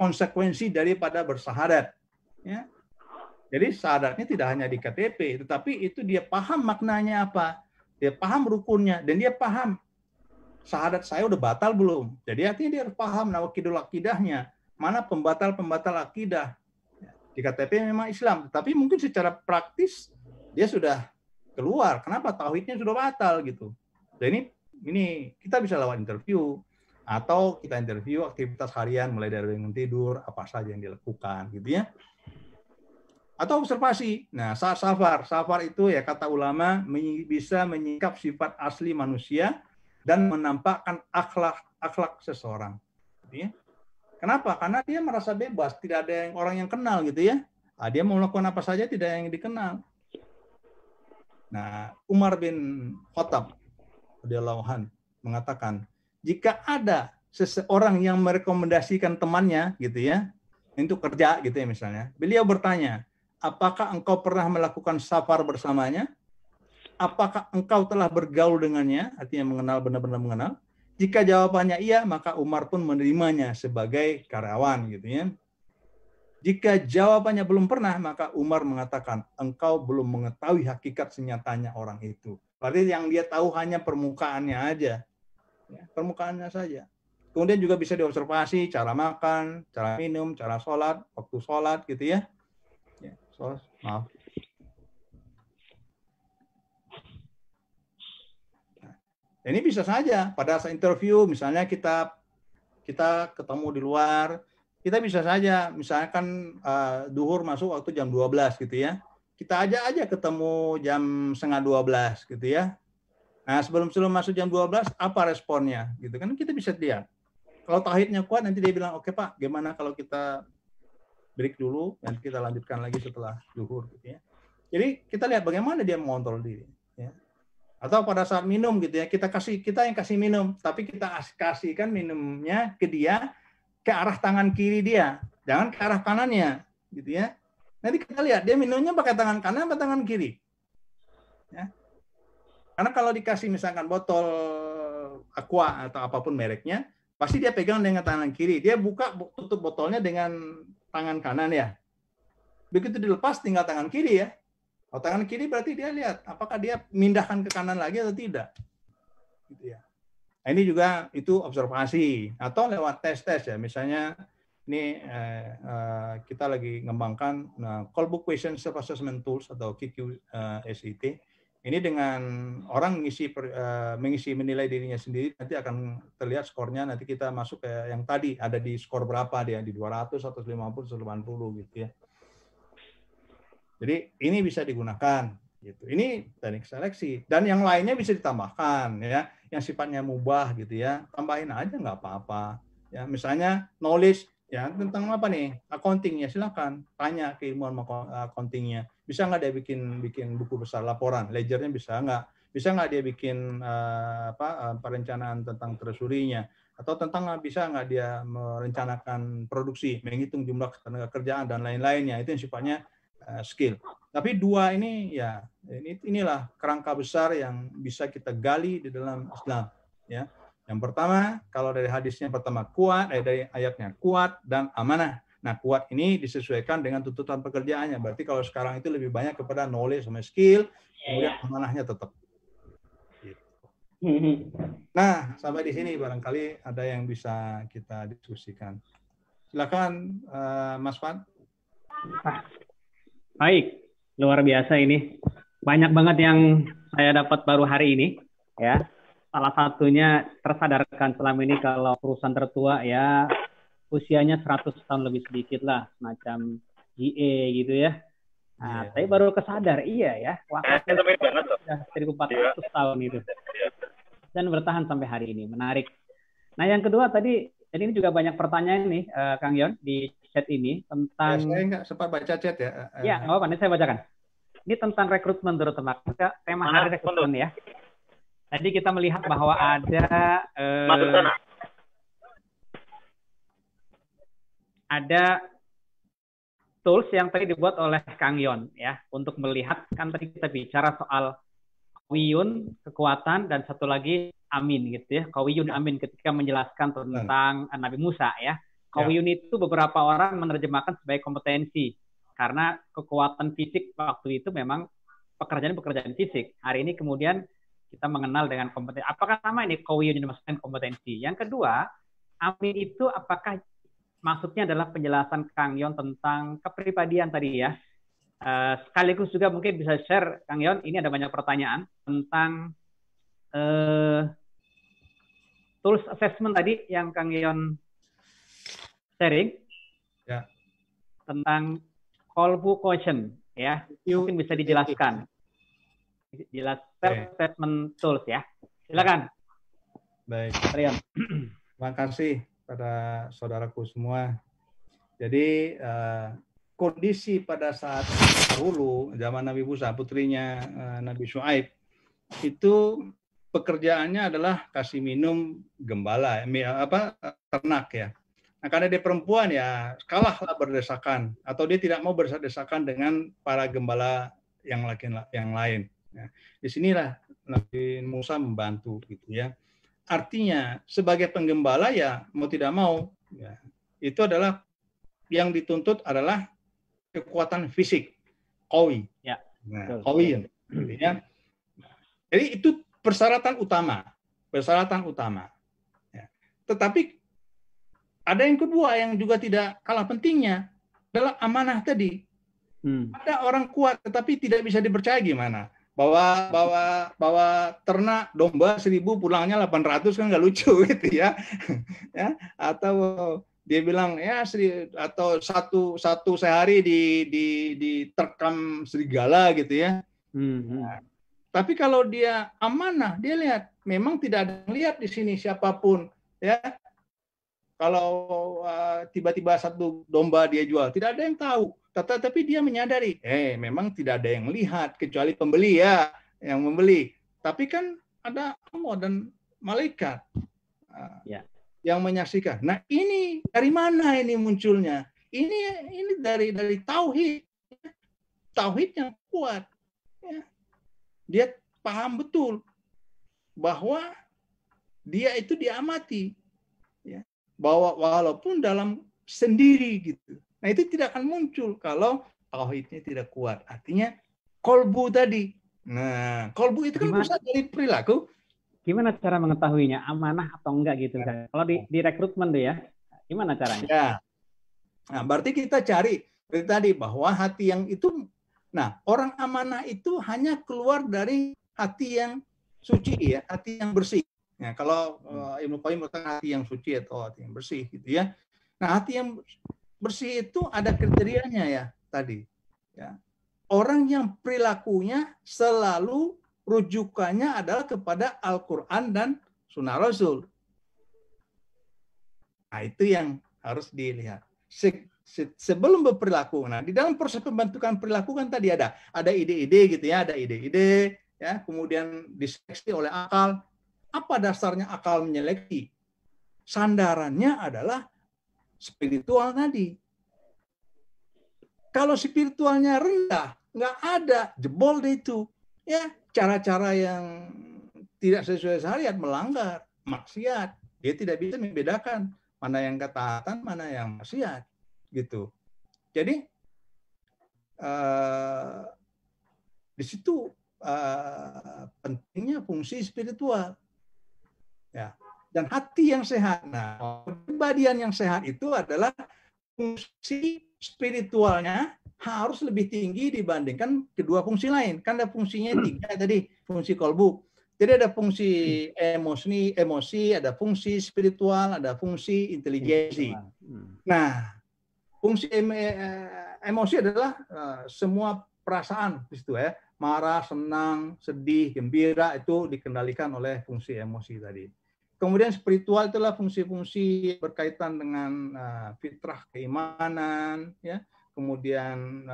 konsekuensi daripada bersyahadat, ya. Jadi syahadatnya tidak hanya di KTP, tetapi itu dia paham maknanya apa, dia paham rukunnya, dan dia paham syahadat saya udah batal belum. Jadi artinya dia harus paham nawaqidul akidahnya, mana pembatal-pembatal akidah. Di KTP memang Islam, tapi mungkin secara praktis dia sudah keluar. Kenapa? Tauhidnya sudah batal gitu. Dan ini kita bisa lewat interview atau kita interview aktivitas harian mulai dari bangun tidur, apa saja yang dilakukan gitu ya. Atau observasi. Nah, saat safar itu ya kata ulama bisa menyingkap sifat asli manusia dan menampakkan akhlak seseorang. Gitu ya. Kenapa? Karena dia merasa bebas, tidak ada orang yang kenal gitu ya. Nah, dia mau melakukan apa saja tidak ada yang dikenal. Nah, Umar bin Khattab radhiyallahu anhu mengatakan, jika ada seseorang yang merekomendasikan temannya gitu ya, untuk kerja gitu ya misalnya, beliau bertanya, apakah engkau pernah melakukan safar bersamanya? Apakah engkau telah bergaul dengannya? Artinya mengenal, benar-benar mengenal. Jika jawabannya iya, maka Umar pun menerimanya sebagai karyawan gitu ya. Jika jawabannya belum pernah, maka Umar mengatakan, engkau belum mengetahui hakikat senyatanya orang itu. Berarti yang dia tahu hanya permukaannya aja. Ya, permukaannya saja. Kemudian juga bisa diobservasi cara makan, cara minum, cara sholat, waktu sholat gitu ya. Maaf. Ini bisa saja pada saat interview, misalnya kita ketemu di luar, kita bisa saja, misalkan duhur masuk waktu jam 12 gitu ya. Kita aja ketemu jam 11:30 gitu ya. Nah, sebelum masuk jam 12, apa responnya? Gitu kan kita bisa lihat. Kalau tauhidnya kuat, nanti dia bilang, oke Pak, gimana kalau kita break dulu, dan kita lanjutkan lagi setelah duhur gitu ya. Jadi kita lihat bagaimana dia mengontrol diri. Ya. Atau pada saat minum gitu ya, kita yang kasih minum, tapi kita kasihkan minumnya ke dia ke arah tangan kiri dia, jangan ke arah kanannya, gitu ya. Nanti kita lihat dia minumnya pakai tangan kanan atau tangan kiri. Ya. Karena kalau dikasih misalkan botol aqua atau apapun mereknya, pasti dia pegang dengan tangan kiri. Dia buka tutup botolnya dengan tangan kanan ya. Begitu dilepas tinggal tangan kiri ya. Kalau tangan kiri berarti dia lihat apakah dia mindahkan ke kanan lagi atau tidak. Gitu ya. Nah, ini juga itu observasi atau lewat tes ya. Misalnya ini kita lagi ngembangkan Callbook Question Self Assessment Tools atau QQSET. Ini dengan orang mengisi menilai dirinya sendiri, nanti akan terlihat skornya, nanti kita masuk ke yang tadi ada di skor berapa dia, di 200, 150, 180 gitu ya. Jadi ini bisa digunakan gitu. Ini teknik seleksi dan yang lainnya bisa ditambahkan ya, yang sifatnya mubah gitu ya. Tambahin aja nggak apa-apa. Ya, misalnya knowledge ya tentang apa nih? Accounting ya silakan tanya keilmuan accountingnya. Bisa nggak dia bikin buku besar laporan, ledgernya bisa nggak dia bikin perencanaan tentang treasury-nya, atau tentang bisa nggak dia merencanakan produksi, menghitung jumlah tenaga kerjaan dan lain-lainnya. Itu yang sifatnya skill. Tapi dua ini ya inilah kerangka besar yang bisa kita gali di dalam Islam ya. Yang pertama, kalau dari hadisnya pertama kuat, dari ayatnya kuat dan amanah. Nah, kuat ini disesuaikan dengan tuntutan pekerjaannya. Berarti kalau sekarang itu lebih banyak kepada knowledge sama skill, kemudian amanahnya tetap. Nah, sampai di sini barangkali ada yang bisa kita diskusikan. Silakan, Mas Fad. Baik, luar biasa ini. Banyak banget yang saya dapat baru hari ini, ya. Salah satunya tersadarkan selama ini kalau perusahaan tertua ya usianya 100 tahun lebih sedikit lah, semacam GE gitu ya. Nah, tapi baru kesadar, iya ya, waktu sudah 1400 tahun itu. Dan bertahan sampai hari ini, menarik. Nah, yang kedua tadi, jadi ini juga banyak pertanyaan nih, Kang Yon, di chat ini tentang... Ya, saya nggak sempat baca chat ya. Ya, nggak apa-apa, ini saya bacakan. Ini tentang rekrutmen terutama, tema hari rekrutmen ya. Tadi kita melihat bahwa ada tools yang tadi dibuat oleh Kang Yon ya untuk melihat, kan tadi kita bicara soal Qawiyun, kekuatan, dan satu lagi Amin gitu ya. Qawiyun Amin ketika menjelaskan tentang Nabi Musa ya. Qawiyun itu beberapa orang menerjemahkan sebagai kompetensi karena kekuatan fisik waktu itu memang pekerjaan fisik. Hari ini kemudian kita mengenal dengan kompetensi. Apakah sama ini Qawiyun yang dimaksudkan kompetensi? Yang kedua, Amin itu apakah maksudnya adalah penjelasan Kang Yon tentang kepribadian tadi ya. Sekaligus juga mungkin bisa share Kang Yon, ini ada banyak pertanyaan tentang tools assessment tadi yang Kang Yon sharing ya. Tentang Callbook Question ya. Mungkin bisa dijelaskan. Jelas self-assessment tools ya. Silakan. Baik. Rian. Terima kasih pada saudaraku semua. Jadi kondisi pada saat dahulu zaman Nabi Musa, putrinya Nabi Syuaib, itu pekerjaannya adalah kasih minum gembala, ternak ya. Nah, karena dia perempuan ya kalahlah berdesakan, atau dia tidak mau berdesakan dengan para gembala yang lain. Nah, disinilah Nabi Musa membantu gitu ya. Artinya sebagai penggembala ya mau tidak mau ya, itu adalah yang dituntut adalah kekuatan fisik, qawi. Ya. Nah, qawi ya. Jadi itu persyaratan utama. Ya. Tetapi ada yang kedua yang juga tidak kalah pentingnya adalah amanah tadi. Ada orang kuat tetapi tidak bisa dipercaya gimana? bawa ternak domba 1000 pulangnya 800 kan nggak lucu gitu ya. Ya, atau dia bilang ya atau satu sehari diterkam serigala gitu ya. Nah, tapi kalau dia amanah, dia lihat memang tidak ada yang lihat di sini siapapun ya. Kalau tiba-tiba satu domba dia jual, tidak ada yang tahu. Tapi dia menyadari, memang tidak ada yang lihat kecuali pembeli ya, yang membeli. Tapi kan ada Allah dan malaikat yang menyaksikan. Nah ini dari mana ini munculnya? Ini dari tauhid, tauhid yang kuat. Ya. Dia paham betul bahwa dia itu diamati, ya. Bahwa walaupun dalam sendiri gitu. Nah itu tidak akan muncul kalau tauhidnya tidak kuat. Artinya kolbu tadi. Nah kolbu itu kan pusat dari perilaku. Gimana cara mengetahuinya amanah atau enggak gitu kan? Kalau di rekrutmen tuh ya, gimana caranya? Ya. Nah berarti kita cari seperti tadi bahwa hati yang itu, nah orang amanah itu hanya keluar dari hati yang suci ya, hati yang bersih. Ya, kalau Ibnu Qayyim berkata hati yang suci atau hati yang bersih gitu ya. Nah hati yang bersih itu ada kriterianya ya tadi. Ya. Orang yang perilakunya selalu rujukannya adalah kepada Al-Quran dan Sunnah Rasul. Nah itu yang harus dilihat. Sebelum berperilaku, nah di dalam proses pembentukan perilaku kan tadi ada ide-ide gitu ya, ada ide-ide ya, kemudian diseleksi oleh akal. Apa dasarnya akal menyeleksi? Sandarannya adalah spiritual tadi. Kalau spiritualnya rendah, nggak ada, jebol deh itu. Ya, cara-cara yang tidak sesuai syariat melanggar, maksiat. Dia tidak bisa membedakan mana yang ketaatan, mana yang maksiat, gitu. Jadi di situ pentingnya fungsi spiritual. Ya. Dan hati yang sehat. Nah, kepribadian yang sehat itu adalah fungsi spiritualnya harus lebih tinggi dibandingkan kedua fungsi lain. Kan ada fungsinya 3 tadi, fungsi kolbu. Jadi ada fungsi emosi, ada fungsi spiritual, ada fungsi intelijensi. Nah, fungsi emosi adalah semua perasaan di situ ya. Marah, senang, sedih, gembira itu dikendalikan oleh fungsi emosi tadi. Kemudian spiritual itulah fungsi-fungsi berkaitan dengan fitrah keimanan, ya. Kemudian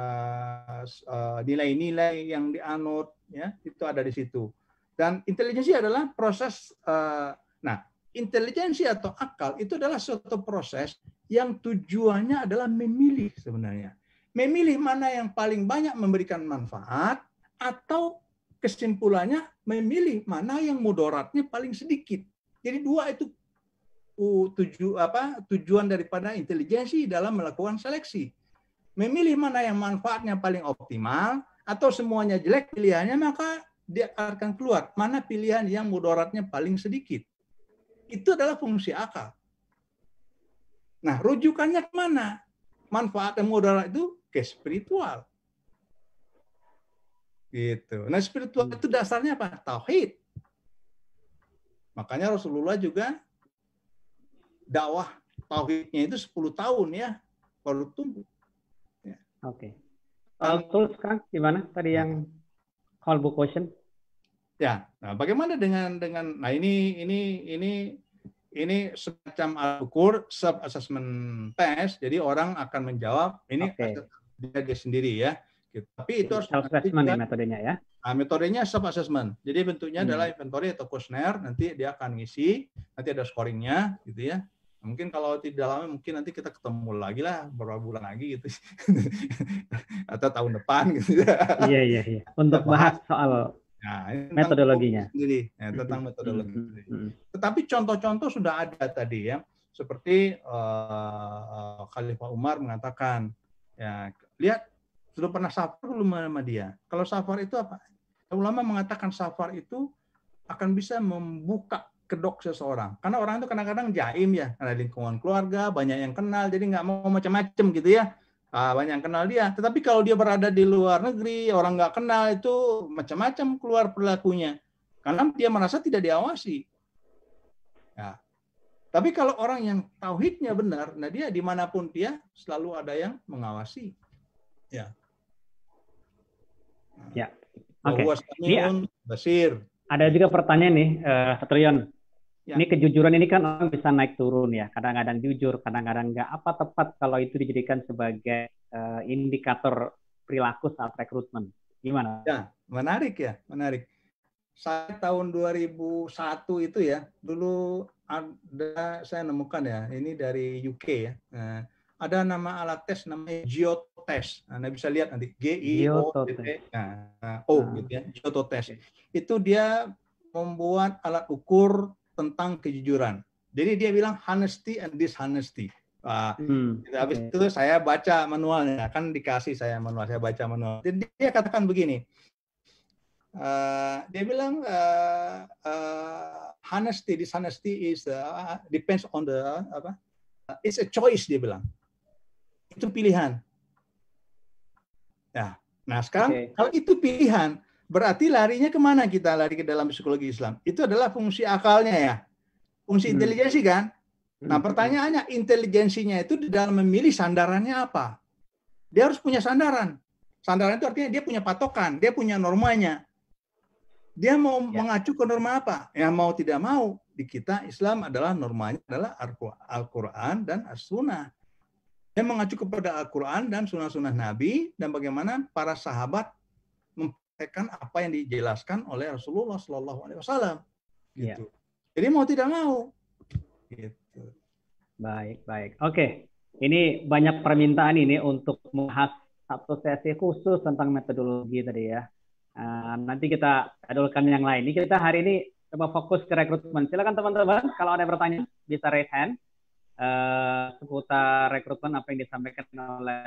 nilai-nilai yang dianut, ya, itu ada di situ. Dan intelijensi adalah proses. Nah, intelijensi atau akal itu adalah suatu proses yang tujuannya adalah memilih sebenarnya. Memilih mana yang paling banyak memberikan manfaat atau kesimpulannya memilih mana yang mudaratnya paling sedikit. Jadi 2 itu tujuan daripada intelijensi dalam melakukan seleksi. Memilih mana yang manfaatnya paling optimal atau semuanya jelek pilihannya, maka dia akan keluar mana pilihan yang mudaratnya paling sedikit. Itu adalah fungsi akal. Nah, rujukannya kemana? Manfaat dan mudarat itu ke spiritual. Gitu. Nah, spiritual itu dasarnya apa? Tauhid. Makanya Rasulullah juga dakwah tauhidnya itu 10 tahun ya, baru tumbuh. Ya. Oke. Terus sekarang gimana tadi yang kolbu question? Ya, nah bagaimana dengan nah ini semacam Al-Qur self assessment test. Jadi orang akan menjawab ini dia sendiri ya. Gitu. Tapi itu harus self assessment metodenya ya. Nah, metodenya self assessment. Jadi bentuknya adalah inventory atau kuesioner. Nanti dia akan ngisi, nanti ada scoringnya, gitu ya. Mungkin kalau tidak lama, mungkin nanti kita ketemu lagi lah beberapa bulan lagi gitu, atau tahun depan gitu. Iya. Untuk bahas soal metodologinya. Sendiri, ya, tentang metodologi. Tetapi contoh-contoh sudah ada tadi ya, seperti Khalifah Umar mengatakan, ya lihat sudah pernah safar belum sama dia. Kalau safar itu apa? Ulama mengatakan safar itu akan bisa membuka kedok seseorang. Karena orang itu kadang-kadang jaim ya, ada lingkungan keluarga, banyak yang kenal, jadi nggak mau macam-macam gitu ya. banyak yang kenal dia. Tetapi kalau dia berada di luar negeri, orang nggak kenal, itu macam-macam keluar perilakunya. Karena dia merasa tidak diawasi. Ya. Tapi kalau orang yang tauhidnya benar, nah dia dimanapun dia selalu ada yang mengawasi. Ya. Ya. Oke. Basir. Ada juga pertanyaan nih, Satrion. Ya. Ini kejujuran ini kan orang bisa naik turun ya. Kadang-kadang jujur, kadang-kadang nggak. Apa tepat kalau itu dijadikan sebagai indikator perilaku saat rekrutmen? Gimana? Ya, menarik ya, menarik. Saya tahun 2001 itu ya, dulu ada saya nemukan ya, ini dari UK ya. Nah, ada nama alat tes namanya GIOTO test. Anda bisa lihat nanti GIOTO gitu ya, GIOTO test. Itu dia membuat alat ukur tentang kejujuran. Jadi dia bilang honesty and dishonesty. Habis itu saya baca manualnya, kan dikasih saya manual, saya baca manual. Jadi dia katakan begini, dia bilang honesty, dishonesty is depends on the it's a choice, dia bilang. Itu pilihan. Nah sekarang kalau itu pilihan, berarti larinya kemana kita lari ke dalam psikologi Islam? Itu adalah fungsi akalnya ya, fungsi intelijensi kan. Nah pertanyaannya, intelijensinya itu di dalam memilih sandarannya apa? Dia harus punya sandaran. Sandaran itu artinya dia punya patokan, dia punya normanya. Dia mau mengacu ke norma apa? Ya mau tidak mau, di kita Islam adalah normanya adalah Al-Quran dan As-Sunnah. Dia mengacu kepada Al-Quran dan sunnah-sunnah Nabi, dan bagaimana para sahabat mempraktekkan apa yang dijelaskan oleh Rasulullah SAW. Gitu. Jadi mau tidak mau. Gitu. Baik. Oke. Ini banyak permintaan ini untuk membahas satu sesi khusus tentang metodologi tadi ya. Nanti kita adulkan yang lain. Ini kita hari ini coba fokus ke rekrutmen. Silakan teman-teman, kalau ada pertanyaan bisa raise hand seputar rekrutmen apa yang disampaikan oleh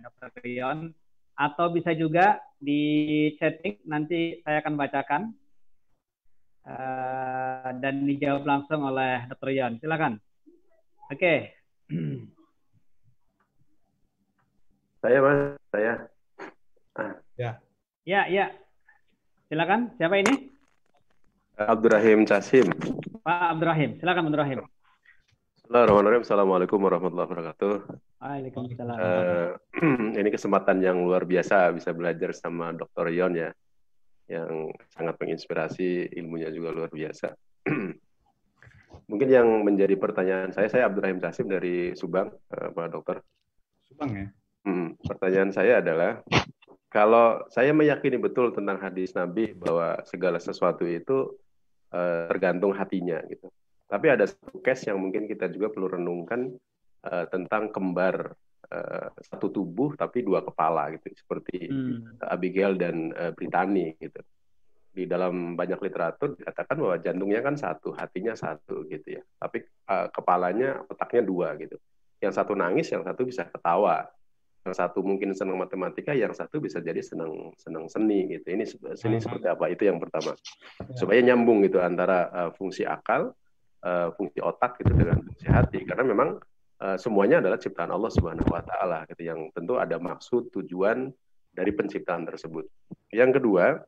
Dr. Rion, atau bisa juga di chatting, nanti saya akan bacakan dan dijawab langsung oleh Dr. Rion. Silakan. Oke. Saya. Ya. Silakan. Siapa ini? Abdurrahim Casim. Pak Abdurrahim. Silakan Abdurrahim. Bismillahirrahmanirrahim. Assalamualaikum warahmatullahi wabarakatuh. Waalaikumsalam. Ini kesempatan yang luar biasa bisa belajar sama Dr. Rion ya, yang sangat menginspirasi, ilmunya juga luar biasa. Mungkin yang menjadi pertanyaan saya Abdurrahim Casim dari Subang, Pak Dokter. Subang ya. Pertanyaan saya adalah, kalau saya meyakini betul tentang hadis Nabi bahwa segala sesuatu itu tergantung hatinya gitu. Tapi ada satu case yang mungkin kita juga perlu renungkan tentang kembar satu tubuh tapi dua kepala gitu, seperti Abigail dan Brittany gitu. Di dalam banyak literatur dikatakan bahwa jantungnya kan satu, hatinya satu gitu ya. Tapi kepalanya, otaknya dua gitu. Yang satu nangis, yang satu bisa ketawa. Yang satu mungkin senang matematika, yang satu bisa jadi senang seni gitu. Ini seperti apa? Itu yang pertama. Supaya nyambung gitu antara fungsi akal, fungsi otak gitu dengan fungsi hati, karena memang semuanya adalah ciptaan Allah Subhanahu wa taala gitu, yang tentu ada maksud tujuan dari penciptaan tersebut. Yang kedua,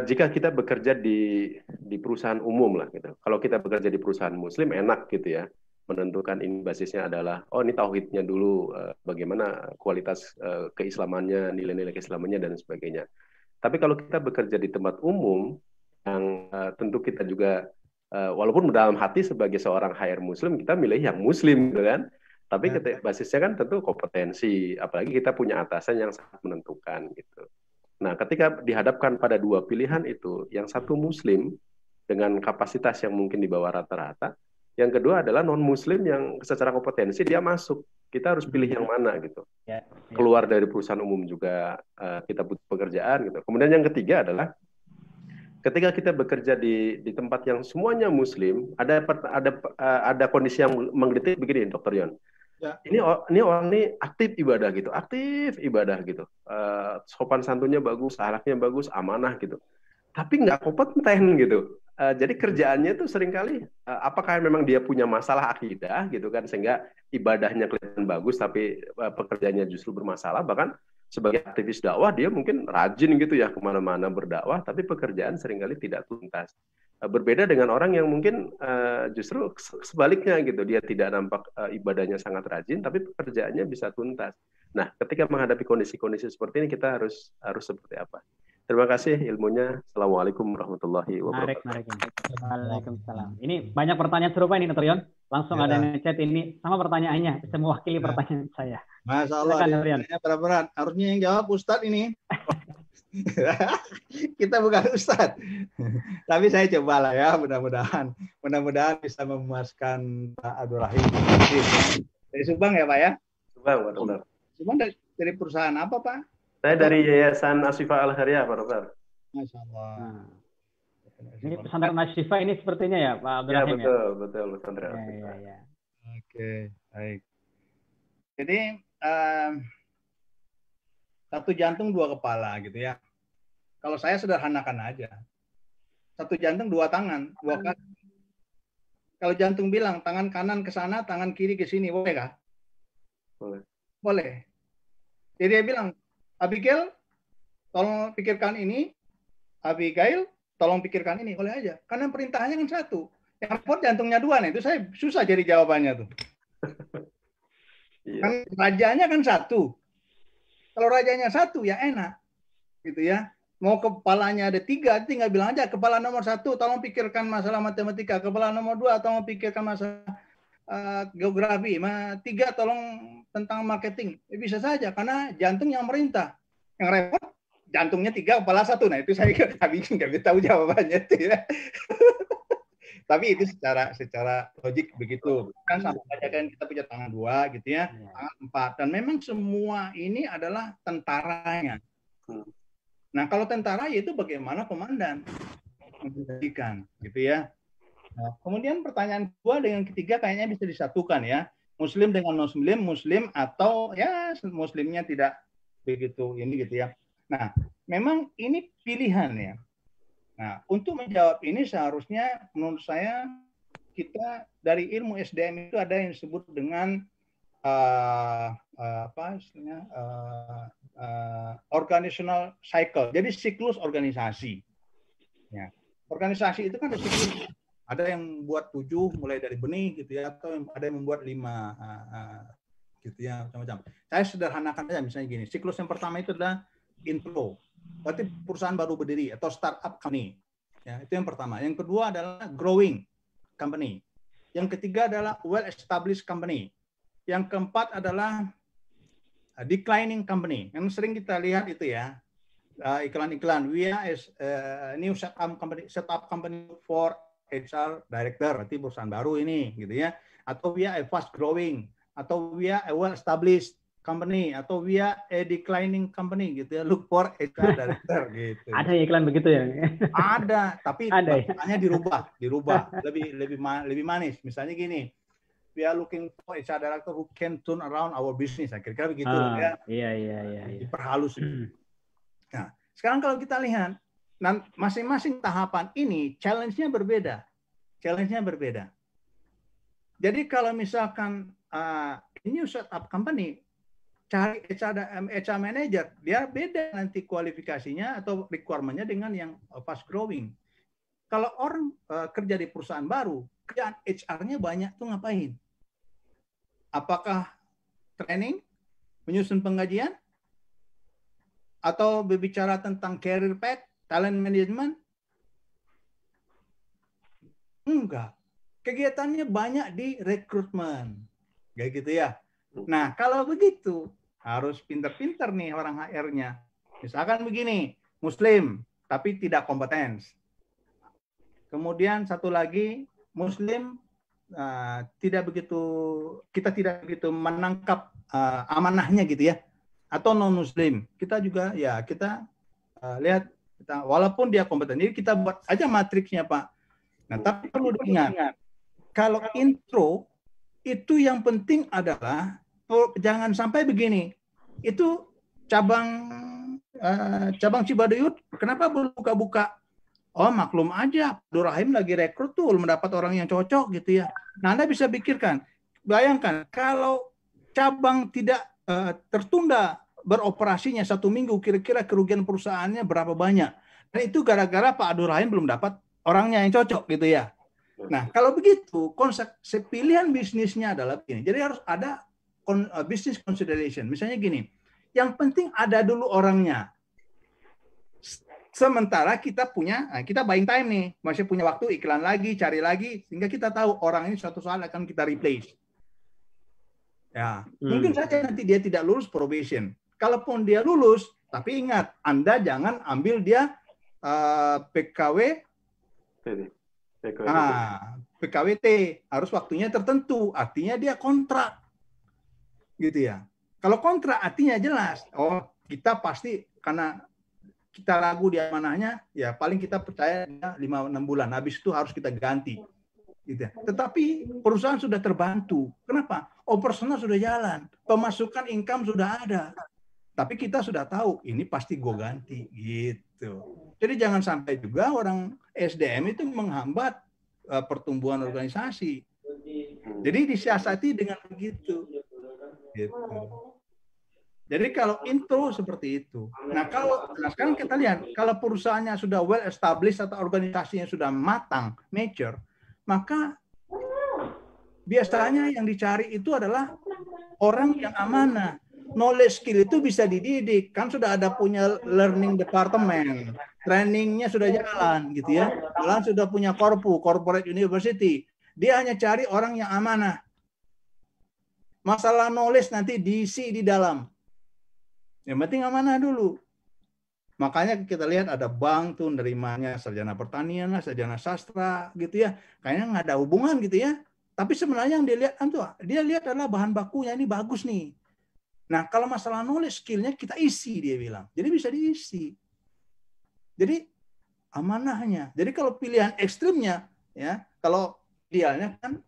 jika kita bekerja di perusahaan umum lah gitu. Kalau kita bekerja di perusahaan muslim enak gitu ya, menentukan ini basisnya adalah ini tauhidnya dulu, bagaimana kualitas keislamannya, nilai-nilai keislamannya dan sebagainya. Tapi kalau kita bekerja di tempat umum yang tentu kita juga walaupun dalam hati sebagai seorang hire muslim, kita milih yang muslim gitu kan. Tapi basisnya kan tentu kompetensi, apalagi kita punya atasan yang sangat menentukan gitu. Nah, ketika dihadapkan pada dua pilihan itu, yang satu muslim dengan kapasitas yang mungkin di bawah rata-rata, yang kedua adalah non-muslim yang secara kompetensi dia masuk. Kita harus pilih yang mana gitu. Keluar dari perusahaan umum juga kita butuh pekerjaan gitu. Kemudian yang ketiga adalah ketika kita bekerja di tempat yang semuanya muslim, ada kondisi yang menggelitik begini, Dr. Rion. Ya. Ini orang ini aktif ibadah gitu. Sopan santunnya bagus, akhlaknya bagus, amanah gitu. Tapi nggak kompeten gitu. Jadi kerjaannya itu seringkali apakah memang dia punya masalah akidah gitu kan sehingga ibadahnya kelihatan bagus tapi pekerjaannya justru bermasalah, bahkan sebagai aktivis dakwah dia mungkin rajin gitu ya kemana-mana berdakwah tapi pekerjaan seringkali tidak tuntas. Berbeda dengan orang yang mungkin justru sebaliknya gitu, dia tidak nampak ibadahnya sangat rajin tapi pekerjaannya bisa tuntas. Nah, ketika menghadapi kondisi-kondisi seperti ini kita harus seperti apa? Terima kasih ilmunya. Assalamualaikum warahmatullahi wabarakatuh. Waalaikumsalam. Ini banyak pertanyaan serupa ini, Dr. Yon. Langsung ada yang ngechat ini sama pertanyaannya, bisa mewakili pertanyaan saya. Masya Allah, berat-berat. Harusnya yang jawab Ustadz ini. Kita bukan Ustadz. Tapi saya cobalah ya, mudah-mudahan bisa memuaskan Pak Abdul Rahim. Dari Subang ya Pak ya? Subang, Pak Dokter. Subang dari perusahaan apa Pak? Saya dari Yayasan Asyifa Al-Khairiyah, Pak Dokter. Masya Allah. Ini pesantren Asyifa ini sepertinya ya, Pak Abdul Rahim ya? Betul, pesantren Asyifa. Ya. Oke, baik. Jadi satu jantung dua kepala gitu ya. Kalau saya sederhanakan aja. Satu jantung dua tangan, dua kaki. Kalau jantung bilang tangan kanan ke sana, tangan kiri ke sini, boleh kah? Boleh. Jadi dia bilang, Abigail, tolong pikirkan ini. Abigail, tolong pikirkan ini. Boleh aja. Karena perintahnya kan satu. Yang repot jantungnya dua. Nah, itu saya susah jadi jawabannya tuh. Kan rajanya kan satu. Kalau rajanya satu, ya enak. Gitu ya. Mau kepalanya ada tiga, tinggal bilang aja. Kepala nomor satu, tolong pikirkan masalah matematika. Kepala nomor dua, tolong pikirkan masalah geografi. Tiga, tolong tentang marketing. Bisa saja, karena jantung yang merintah. Yang repot, jantungnya tiga, kepala satu. Nah, itu saya nggak bisa tahu jawabannya. Itu ya. Tapi itu secara logik begitu. Kan sama saja kan kita punya tangan dua, gitu ya. Tangan empat. Dan memang semua ini adalah tentaranya. Nah, kalau tentara itu bagaimana komandan mengendalikan, gitu ya. Nah, kemudian pertanyaan kedua dengan ketiga kayaknya bisa disatukan ya. Muslim dengan non-muslim, muslim atau ya muslimnya tidak begitu ini gitu ya. Nah, memang ini pilihan ya. Nah, untuk menjawab ini seharusnya menurut saya kita dari ilmu SDM itu ada yang disebut dengan organizational cycle. Jadi siklus organisasi. Ya. Organisasi itu kan ada siklus. Ada yang buat 7 mulai dari benih gitu ya, atau ada yang membuat 5 gitu ya, macam-macam. Saya sederhanakan aja misalnya gini. Siklus yang pertama itu adalah intro. Berarti perusahaan baru berdiri atau startup company. Ya, itu yang pertama. Yang kedua adalah growing company. Yang ketiga adalah well established company. Yang keempat adalah declining company. Yang sering kita lihat itu ya, iklan-iklan. We are a new setup company for HR director, berarti perusahaan baru ini, gitu ya. Atau we are a fast growing, atau we are a well established company, atau we are a declining company, gitu ya. Look for HR director, gitu. Ada iklan begitu ya? Ada, tapi hanya dirubah, lebih manis. Misalnya gini. We are looking for HR director who can turn around our business. Kira-kira begitu ya. Iya. Diperhalus. Nah, sekarang kalau kita lihat, masing-masing tahapan ini challenge-nya berbeda. Jadi kalau misalkan new setup company cari HR manager, dia beda nanti kualifikasinya atau requirement-nya dengan yang fast growing. Kalau orang kerja di perusahaan baru, kerjaan HR-nya banyak tuh ngapain? Apakah training, menyusun pengajian, atau berbicara tentang career path, talent management? Enggak. Kegiatannya banyak di rekrutmen. Kayak gitu ya. Nah, kalau begitu, harus pinter-pinter nih orang HR-nya. Misalkan begini, Muslim, tapi tidak kompeten. Kemudian satu lagi, Muslim, kita tidak begitu menangkap amanahnya gitu ya, atau non Muslim kita juga ya kita lihat walaupun dia kompeten, jadi kita buat aja matriksnya Pak. Nah tapi perlu diingat kalau intro itu yang penting adalah jangan sampai begini, itu cabang Cibaduyut kenapa belum buka Oh, maklum aja, Abdul Rahim lagi rekrut tuh mendapat orang yang cocok gitu ya. Nah, Anda bisa pikirkan, bayangkan kalau cabang tidak tertunda beroperasinya 1 minggu, kira-kira kerugian perusahaannya berapa banyak. Dan itu gara-gara Pak Abdul Rahim belum dapat orangnya yang cocok gitu ya. Nah, kalau begitu, konsep pilihan bisnisnya adalah begini. Jadi harus ada business consideration. Misalnya gini, yang penting ada dulu orangnya. Sementara kita buying time nih, masih punya waktu iklan lagi, cari lagi, sehingga kita tahu orang ini suatu saat akan kita replace. Ya, mungkin saja nanti dia tidak lulus probation. Kalaupun dia lulus, tapi ingat, Anda jangan ambil dia PKWT, harus waktunya tertentu, artinya dia kontrak, gitu ya. Kalau kontrak artinya jelas, oh kita pasti karena kita ragu di amanahnya, ya paling kita percaya 5-6 bulan. Habis itu harus kita ganti. Gitu ya. Tetapi perusahaan sudah terbantu. Kenapa? Operasional sudah jalan. Pemasukan income sudah ada. Tapi kita sudah tahu, ini pasti gue ganti. Gitu. Jadi jangan sampai juga orang SDM itu menghambat pertumbuhan organisasi. Jadi disiasati dengan begitu. Gitu. Jadi kalau intro seperti itu. Nah sekarang kita lihat, kalau perusahaannya sudah well established atau organisasinya sudah matang, mature, maka biasanya yang dicari itu adalah orang yang amanah. Knowledge skill itu bisa dididik, kan sudah ada punya learning department, trainingnya sudah jalan gitu ya. Jalan sudah punya corporate university. Dia hanya cari orang yang amanah. Masalah knowledge nanti diisi di dalam. Yang penting amanah dulu. Makanya kita lihat ada bank tuh nerimanya sarjana pertanian lah, sarjana sastra gitu ya. Kayaknya nggak ada hubungan gitu ya. Tapi sebenarnya yang dia lihat adalah bahan bakunya ini bagus nih. Nah kalau masalah knowledge skillnya kita isi dia bilang. Jadi bisa diisi. Jadi amanahnya. Jadi kalau pilihan ekstrimnya ya, kalau idealnya kan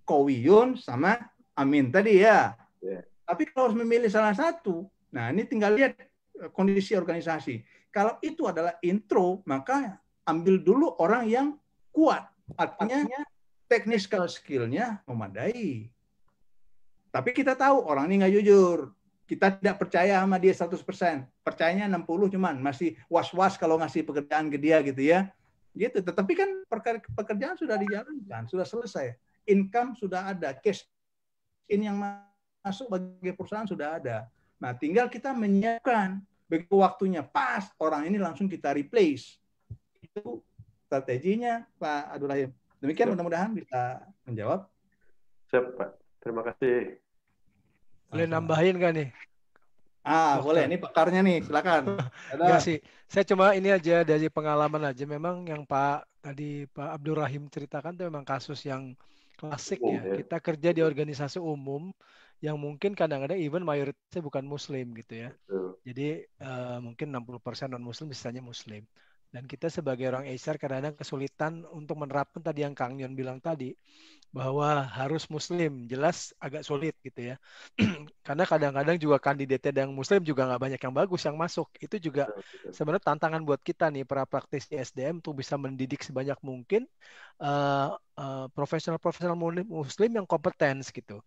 Kowiyun sama Amin tadi ya. Tapi kalau harus memilih salah satu. Nah, ini tinggal lihat kondisi organisasi. Kalau itu adalah intro, maka ambil dulu orang yang kuat. Artinya technical skill-nya memadai. Tapi kita tahu orang ini nggak jujur. Kita tidak percaya sama dia 100%. Percayanya 60 cuman. Masih was-was kalau ngasih pekerjaan ke dia gitu ya. Gitu. Tetapi kan pekerjaan sudah dijalankan, sudah selesai. Income sudah ada. Cash in yang masuk bagi perusahaan sudah ada. Nah, tinggal kita menyiapkan begitu waktunya pas orang ini langsung kita replace. Itu strateginya, Pak Abdul Rahim. Demikian mudah-mudahan bisa menjawab. Siap, Pak. Terima kasih. Boleh nambahin nggak nih? Boleh. Ini pakarnya nih, silakan. Enggak sih. Saya cuma ini aja dari pengalaman aja. Memang yang Pak Abdul Rahim ceritakan itu memang kasus yang klasik ya. Kita kerja di organisasi umum yang mungkin kadang-kadang even mayoritasnya bukan Muslim gitu ya. Jadi mungkin 60% non-Muslim, sisanya Muslim. Dan kita sebagai orang Asia kadang-kadang kesulitan untuk menerapkan tadi yang Kang Yon bilang tadi, bahwa harus Muslim, jelas agak sulit gitu ya. Karena kadang-kadang juga kandidatnya yang Muslim juga nggak banyak yang bagus yang masuk. Itu juga sebenarnya tantangan buat kita nih, para praktisi SDM, untuk bisa mendidik sebanyak mungkin profesional-profesional Muslim yang kompeten gitu.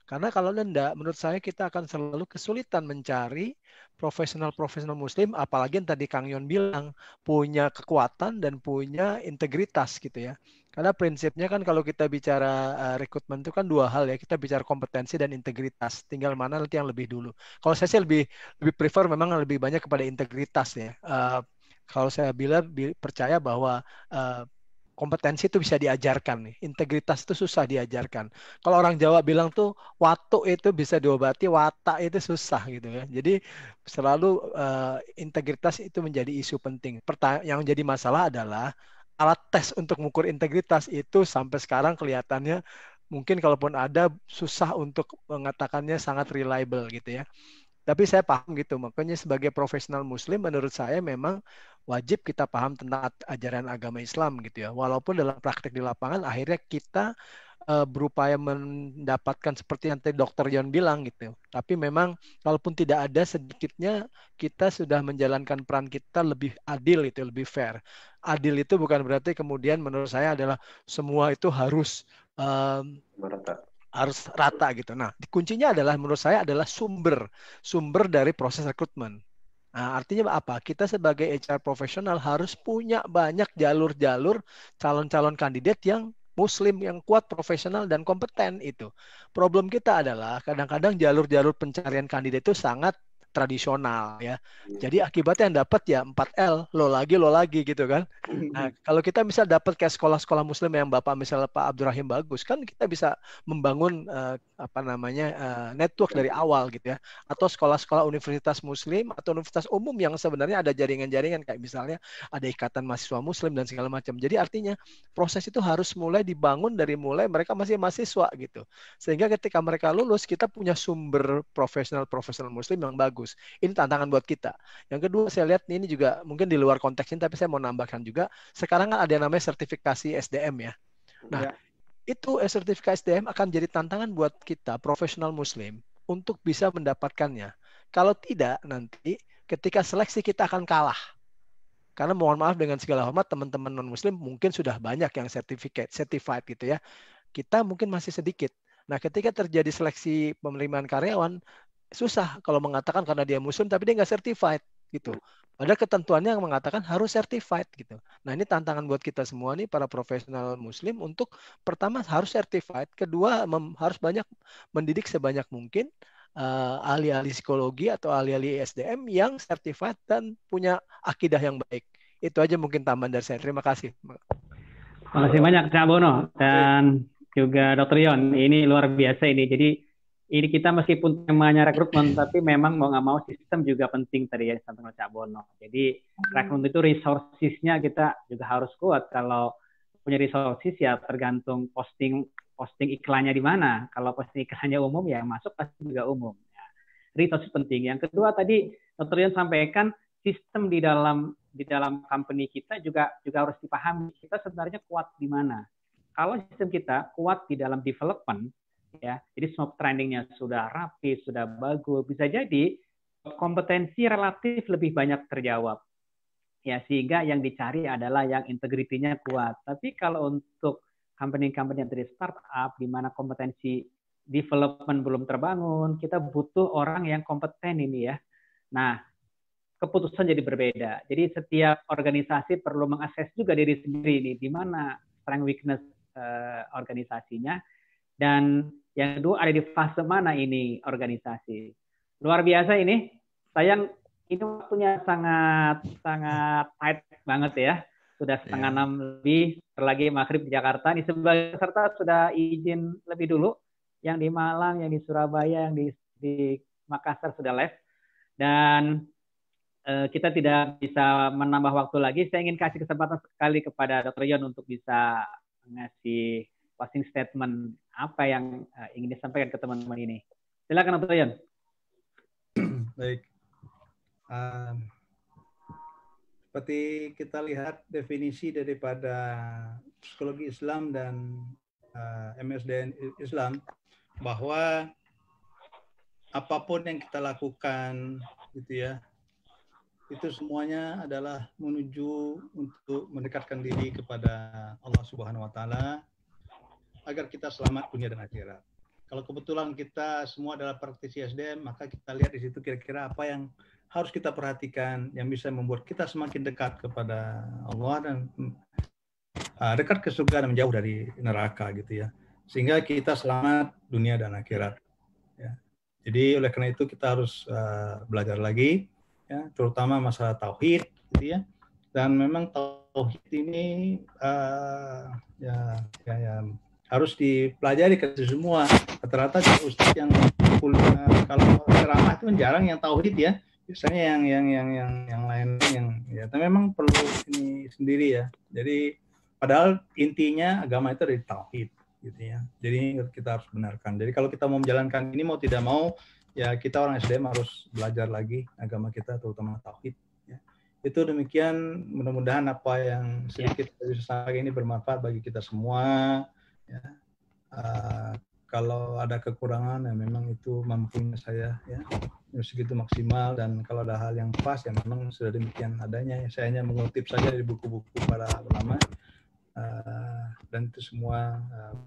Karena kalau enggak, menurut saya kita akan selalu kesulitan mencari profesional-profesional Muslim, apalagi yang tadi Kang Yon bilang, punya kekuatan dan punya integritas gitu ya. Karena prinsipnya kan kalau kita bicara rekrutmen itu kan dua hal ya, kita bicara kompetensi dan integritas. Tinggal mana nanti yang lebih dulu. Kalau saya sih lebih prefer memang lebih banyak kepada integritas ya. Kalau saya bilang percaya bahwa kompetensi itu bisa diajarkan nih. Integritas itu susah diajarkan. Kalau orang Jawa bilang tuh watu itu bisa diobati, watak itu susah gitu ya. Jadi selalu integritas itu menjadi isu penting. Yang jadi masalah adalah alat tes untuk mengukur integritas itu sampai sekarang kelihatannya mungkin kalaupun ada susah untuk mengatakannya sangat reliable gitu ya. Tapi saya paham gitu, makanya sebagai profesional Muslim menurut saya memang wajib kita paham tentang ajaran agama Islam gitu ya. Walaupun dalam praktek di lapangan akhirnya kita berupaya mendapatkan seperti yang tadi Dr. Yon bilang gitu. Tapi memang kalaupun tidak ada, sedikitnya kita sudah menjalankan peran kita lebih adil, itu lebih fair. Adil itu bukan berarti kemudian menurut saya adalah semua itu harus rata gitu. Nah, kuncinya adalah menurut saya adalah sumber dari proses rekrutmen. Nah, artinya apa? Kita sebagai HR profesional harus punya banyak jalur-jalur calon-calon kandidat yang Muslim, yang kuat, profesional, dan kompeten itu. Problem kita adalah kadang-kadang jalur-jalur pencarian kandidat itu sangat tradisional ya. Jadi akibatnya yang dapat ya 4L, lo lagi gitu kan. Nah, kalau kita misal dapat kayak sekolah-sekolah Muslim yang Bapak misalnya Pak Abdurrahim bagus, kan kita bisa membangun network dari awal gitu ya. Atau sekolah-sekolah universitas Muslim atau universitas umum yang sebenarnya ada jaringan-jaringan kayak misalnya ada ikatan mahasiswa Muslim dan segala macam. Jadi artinya proses itu harus mulai dibangun dari mulai mereka masih mahasiswa gitu. Sehingga ketika mereka lulus kita punya sumber profesional Muslim yang bagus. Ini tantangan buat kita. Yang kedua saya lihat ini juga mungkin di luar konteks ini tapi saya mau nambahkan juga sekarang kan ada yang namanya sertifikasi SDM ya. Nah, itu sertifikasi SDM akan jadi tantangan buat kita profesional Muslim untuk bisa mendapatkannya. Kalau tidak nanti ketika seleksi kita akan kalah. Karena mohon maaf dengan segala hormat teman-teman non-Muslim mungkin sudah banyak yang certified gitu ya. Kita mungkin masih sedikit. Nah, ketika terjadi seleksi penerimaan karyawan susah kalau mengatakan karena dia Muslim tapi dia nggak certified gitu. Padahal ketentuannya yang mengatakan harus certified gitu. Nah ini tantangan buat kita semua nih para profesional Muslim untuk pertama harus certified, kedua harus banyak mendidik sebanyak mungkin ahli-ahli psikologi atau ahli-ahli SDM yang certified dan punya akidah yang baik. Itu aja mungkin tambahan dari saya. Terima kasih. Terima kasih banyak Kak Bono dan juga Dr. Yon. Ini luar biasa ini. Jadi ini kita meskipun temanya rekrutmen, tapi memang mau nggak mau sistem juga penting tadi yang disampaikan Cak Bono. Jadi rekrutmen itu resources-nya kita juga harus kuat. Kalau punya resources ya tergantung posting iklannya di mana. Kalau posting iklannya umum ya masuk pasti juga umum. Ya, resources penting. Yang kedua tadi Dr. Yon sampaikan sistem di dalam company kita juga harus dipahami. Kita sebenarnya kuat di mana. Kalau sistem kita kuat di dalam development, ya, jadi semua trainingnya sudah rapi, sudah bagus, bisa jadi kompetensi relatif lebih banyak terjawab, ya sehingga yang dicari adalah yang integritinya kuat. Tapi kalau untuk company-company yang dari startup, di mana kompetensi development belum terbangun, kita butuh orang yang kompeten ini ya. Nah, keputusan jadi berbeda. Jadi setiap organisasi perlu mengakses juga diri sendiri ini, di mana strength weakness organisasinya. Dan yang kedua ada di fase mana ini organisasi. Luar biasa ini. Sayang ini waktunya sangat tight banget ya. Sudah 5:30 lebih, terlagi maghrib di Jakarta. Ini sebagai peserta sudah izin lebih dulu. Yang di Malang, yang di Surabaya, yang di Makassar sudah live. Dan kita tidak bisa menambah waktu lagi. Saya ingin kasih kesempatan sekali kepada Dr. Yon untuk bisa ngasih closing statement apa yang ingin disampaikan ke teman-teman ini. Silakan Dr. Yon. Baik. Seperti kita lihat definisi daripada psikologi Islam dan MSDN Islam, bahwa apapun yang kita lakukan gitu ya, itu semuanya adalah menuju untuk mendekatkan diri kepada Allah Subhanahu wa taala agar kita selamat dunia dan akhirat. Kalau kebetulan kita semua adalah praktisi SDM, maka kita lihat di situ kira-kira apa yang harus kita perhatikan yang bisa membuat kita semakin dekat kepada Allah dan dekat ke surga dan menjauh dari neraka gitu ya. Sehingga kita selamat dunia dan akhirat. Ya. Jadi oleh karena itu kita harus belajar lagi, ya, terutama masalah tauhid, gitu ya. Dan memang tauhid ini harus dipelajari ke semua. Rata-rata ustadz yang kalau ceramah itu jarang yang tauhid ya. Biasanya yang lain yang ya. Tapi memang perlu ini sendiri ya. Jadi padahal intinya agama itu dari tauhid gitu ya. Jadi kita harus benarkan. Jadi kalau kita mau menjalankan ini mau tidak mau ya kita orang SDM harus belajar lagi agama kita terutama tauhid ya. Itu demikian, mudah-mudahan apa yang sedikit saya sampaikan ini bermanfaat bagi kita semua. Ya. Kalau ada kekurangan ya memang itu mampunya saya ya segitu maksimal, dan kalau ada hal yang pas ya memang sudah demikian adanya. Saya hanya mengutip saja dari buku-buku para ulama, dan itu semua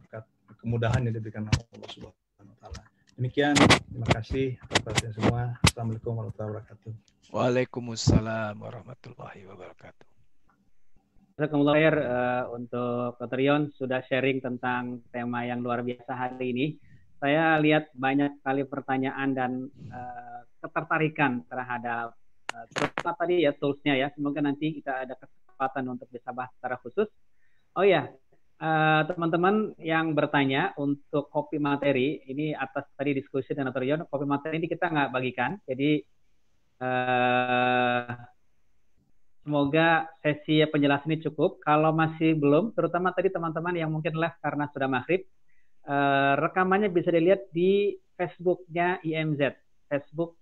berkat kemudahan yang diberikan oleh Allah Subhanahu wa taala. Demikian, terima kasih atas perhatian semua. Assalamualaikum warahmatullahi wabarakatuh. Waalaikumsalam warahmatullahi wabarakatuh. Jazakumullah khair untuk Dr. Yon sudah sharing tentang tema yang luar biasa hari ini. Saya lihat banyak sekali pertanyaan dan ketertarikan terhadap terutama tadi ya toolsnya ya. Semoga nanti kita ada kesempatan untuk bisa bahas secara khusus. Oh ya, teman-teman yang bertanya untuk copy materi ini atas tadi diskusi dengan Dr. Yon, copy materi ini kita nggak bagikan. Jadi semoga sesi penjelasan ini cukup. Kalau masih belum, terutama tadi teman-teman yang mungkin live karena sudah maghrib, rekamannya bisa dilihat di Facebook-nya IMZ, Facebook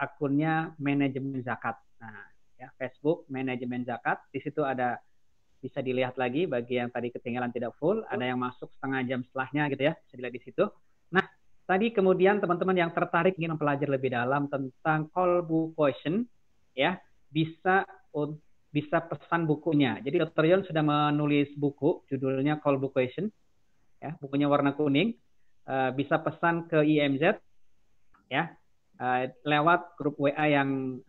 akunnya Manajemen Zakat. Nah, ya, Facebook Manajemen Zakat. Di situ ada bisa dilihat lagi bagi yang tadi ketinggalan tidak full, ada yang masuk setengah jam setelahnya gitu ya, bisa dilihat di situ. Nah, tadi kemudian teman-teman yang tertarik ingin mempelajari lebih dalam tentang Kolbu Question, ya, bisa pesan bukunya. Jadi Dr. Yon sudah menulis buku, judulnya Kolbu Question, ya, bukunya warna kuning. Bisa pesan ke IMZ, ya, lewat grup WA yang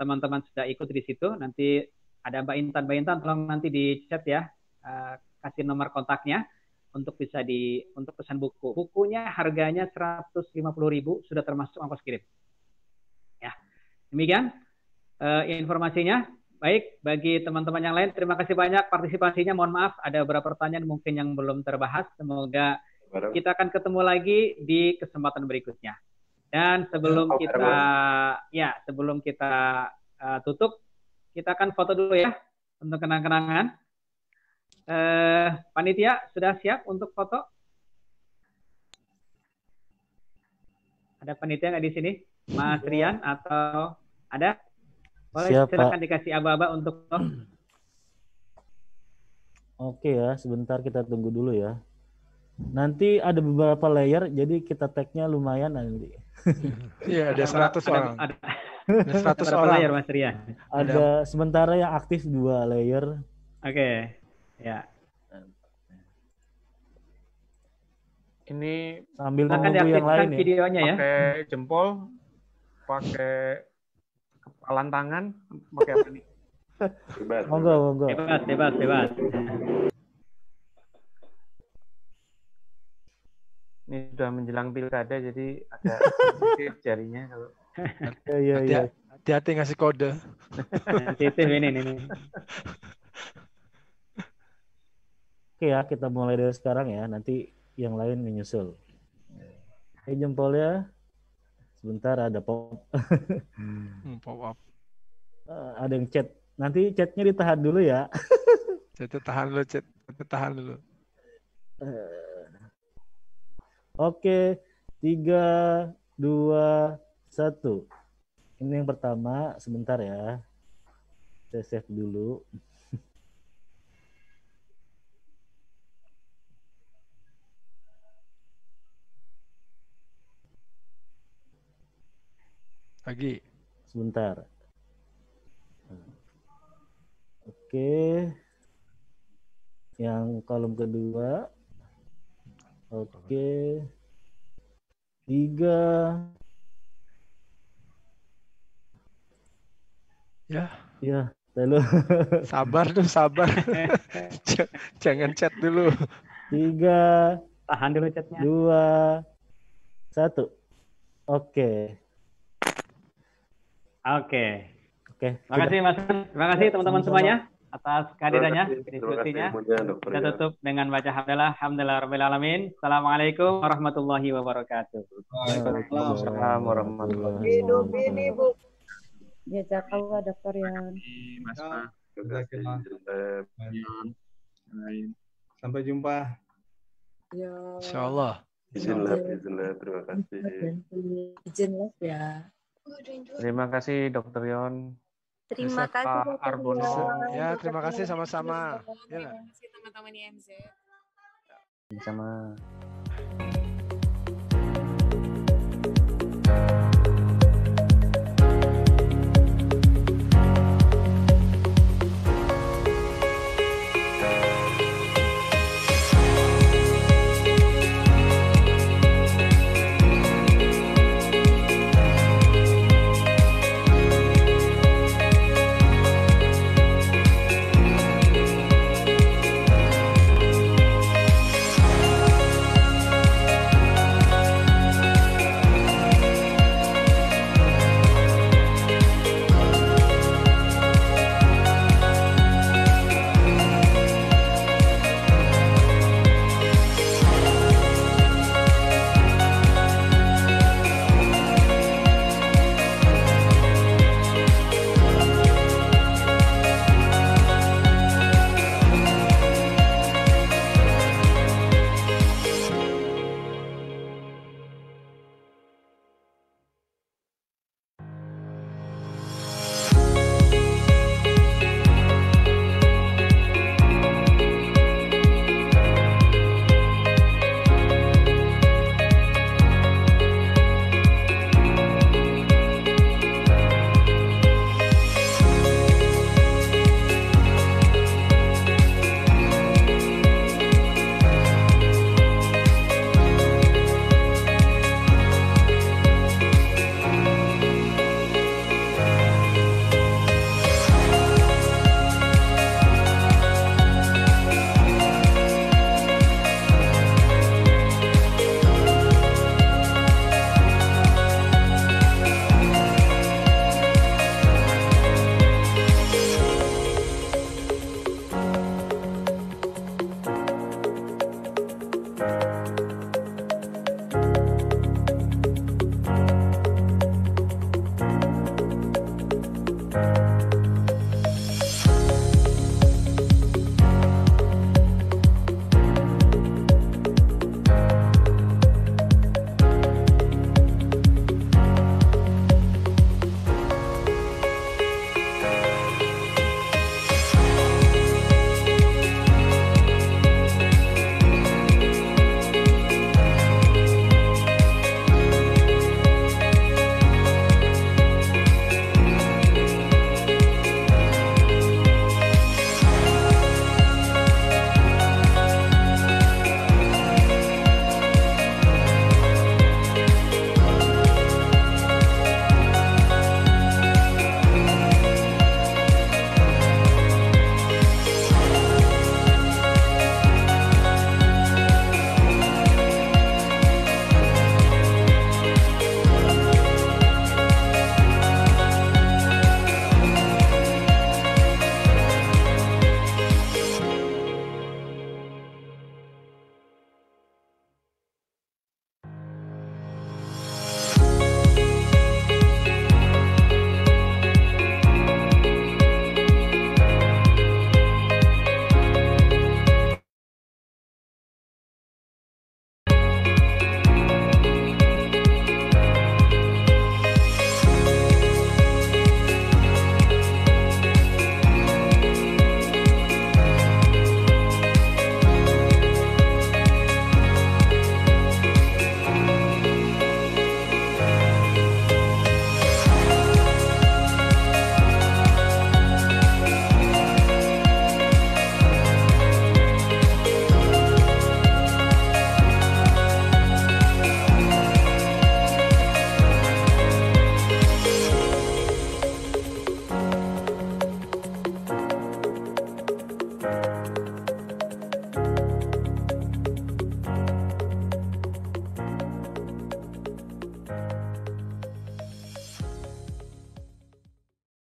teman-teman sudah ikut di situ. Nanti ada Mbak Intan, tolong nanti di chat ya, kasih nomor kontaknya untuk bisa untuk pesan buku. Bukunya harganya 150.000, sudah termasuk ongkos kirim. Ya, demikian informasinya. Baik, bagi teman-teman yang lain, terima kasih banyak partisipasinya. Mohon maaf, ada beberapa pertanyaan mungkin yang belum terbahas. Semoga kita akan ketemu lagi di kesempatan berikutnya. Dan sebelum kita tutup, kita akan foto dulu ya untuk kenang-kenangan. Panitia sudah siap untuk foto? Ada panitia nggak di sini? Mas Rian atau ada? Boleh, silakan dikasih aba-aba untuk foto. Oke ya, sebentar kita tunggu dulu ya. Nanti ada beberapa layer, jadi kita tag-nya lumayan nanti. Iya, ada 100 orang. Ada 100 orang. Layer, Mas Rian. Ada sementara yang aktif 2 layer. Oke, ya. Ini sambil akan menunggu yang lain ya. Videonya ya. Pakai jempol, pakai kepalan tangan, pakai apa nih? Monggo. Bebas. Ini sudah menjelang pilkada, jadi agak sedikit jarinya kalau. Iya. Hati-hati ngasih kode. Sensitif ini. Oke ya, kita mulai dari sekarang ya. Nanti yang lain menyusul. Jempolnya. Sebentar ada pop. Pop up. Ada yang chat. Nanti chatnya ditahan dulu ya. Chatnya tahan dulu. Oke, 3, 2, 1. Ini yang pertama, sebentar ya. Saya save dulu. Lagi. Sebentar. Oke. Yang kolom kedua. Oke. 3. Ya, lalu. Sabar. Jangan chat dulu. 3. Tahan dulu chatnya. 2, 1. Oke. Terima kasih Mas. Terima kasih teman-teman semuanya atas kehadirannya, diskusinya. Kita tutup dengan baca hamdalah rabbil alamin. Assalamualaikum warahmatullahi wabarakatuh. Waalaikumsalam warahmatullahi wabarakatuh. Hidup ini Bu. Jazakallah Dr. Yan. Sampai jumpa. Insyaallah. Izinlah, terima kasih. Izinlah ya. Terima kasih Dr. Yon. Terima kasih Arbono. Ya, terima kasih sama-sama. Terima kasih teman-teman IMZ. Sama-sama.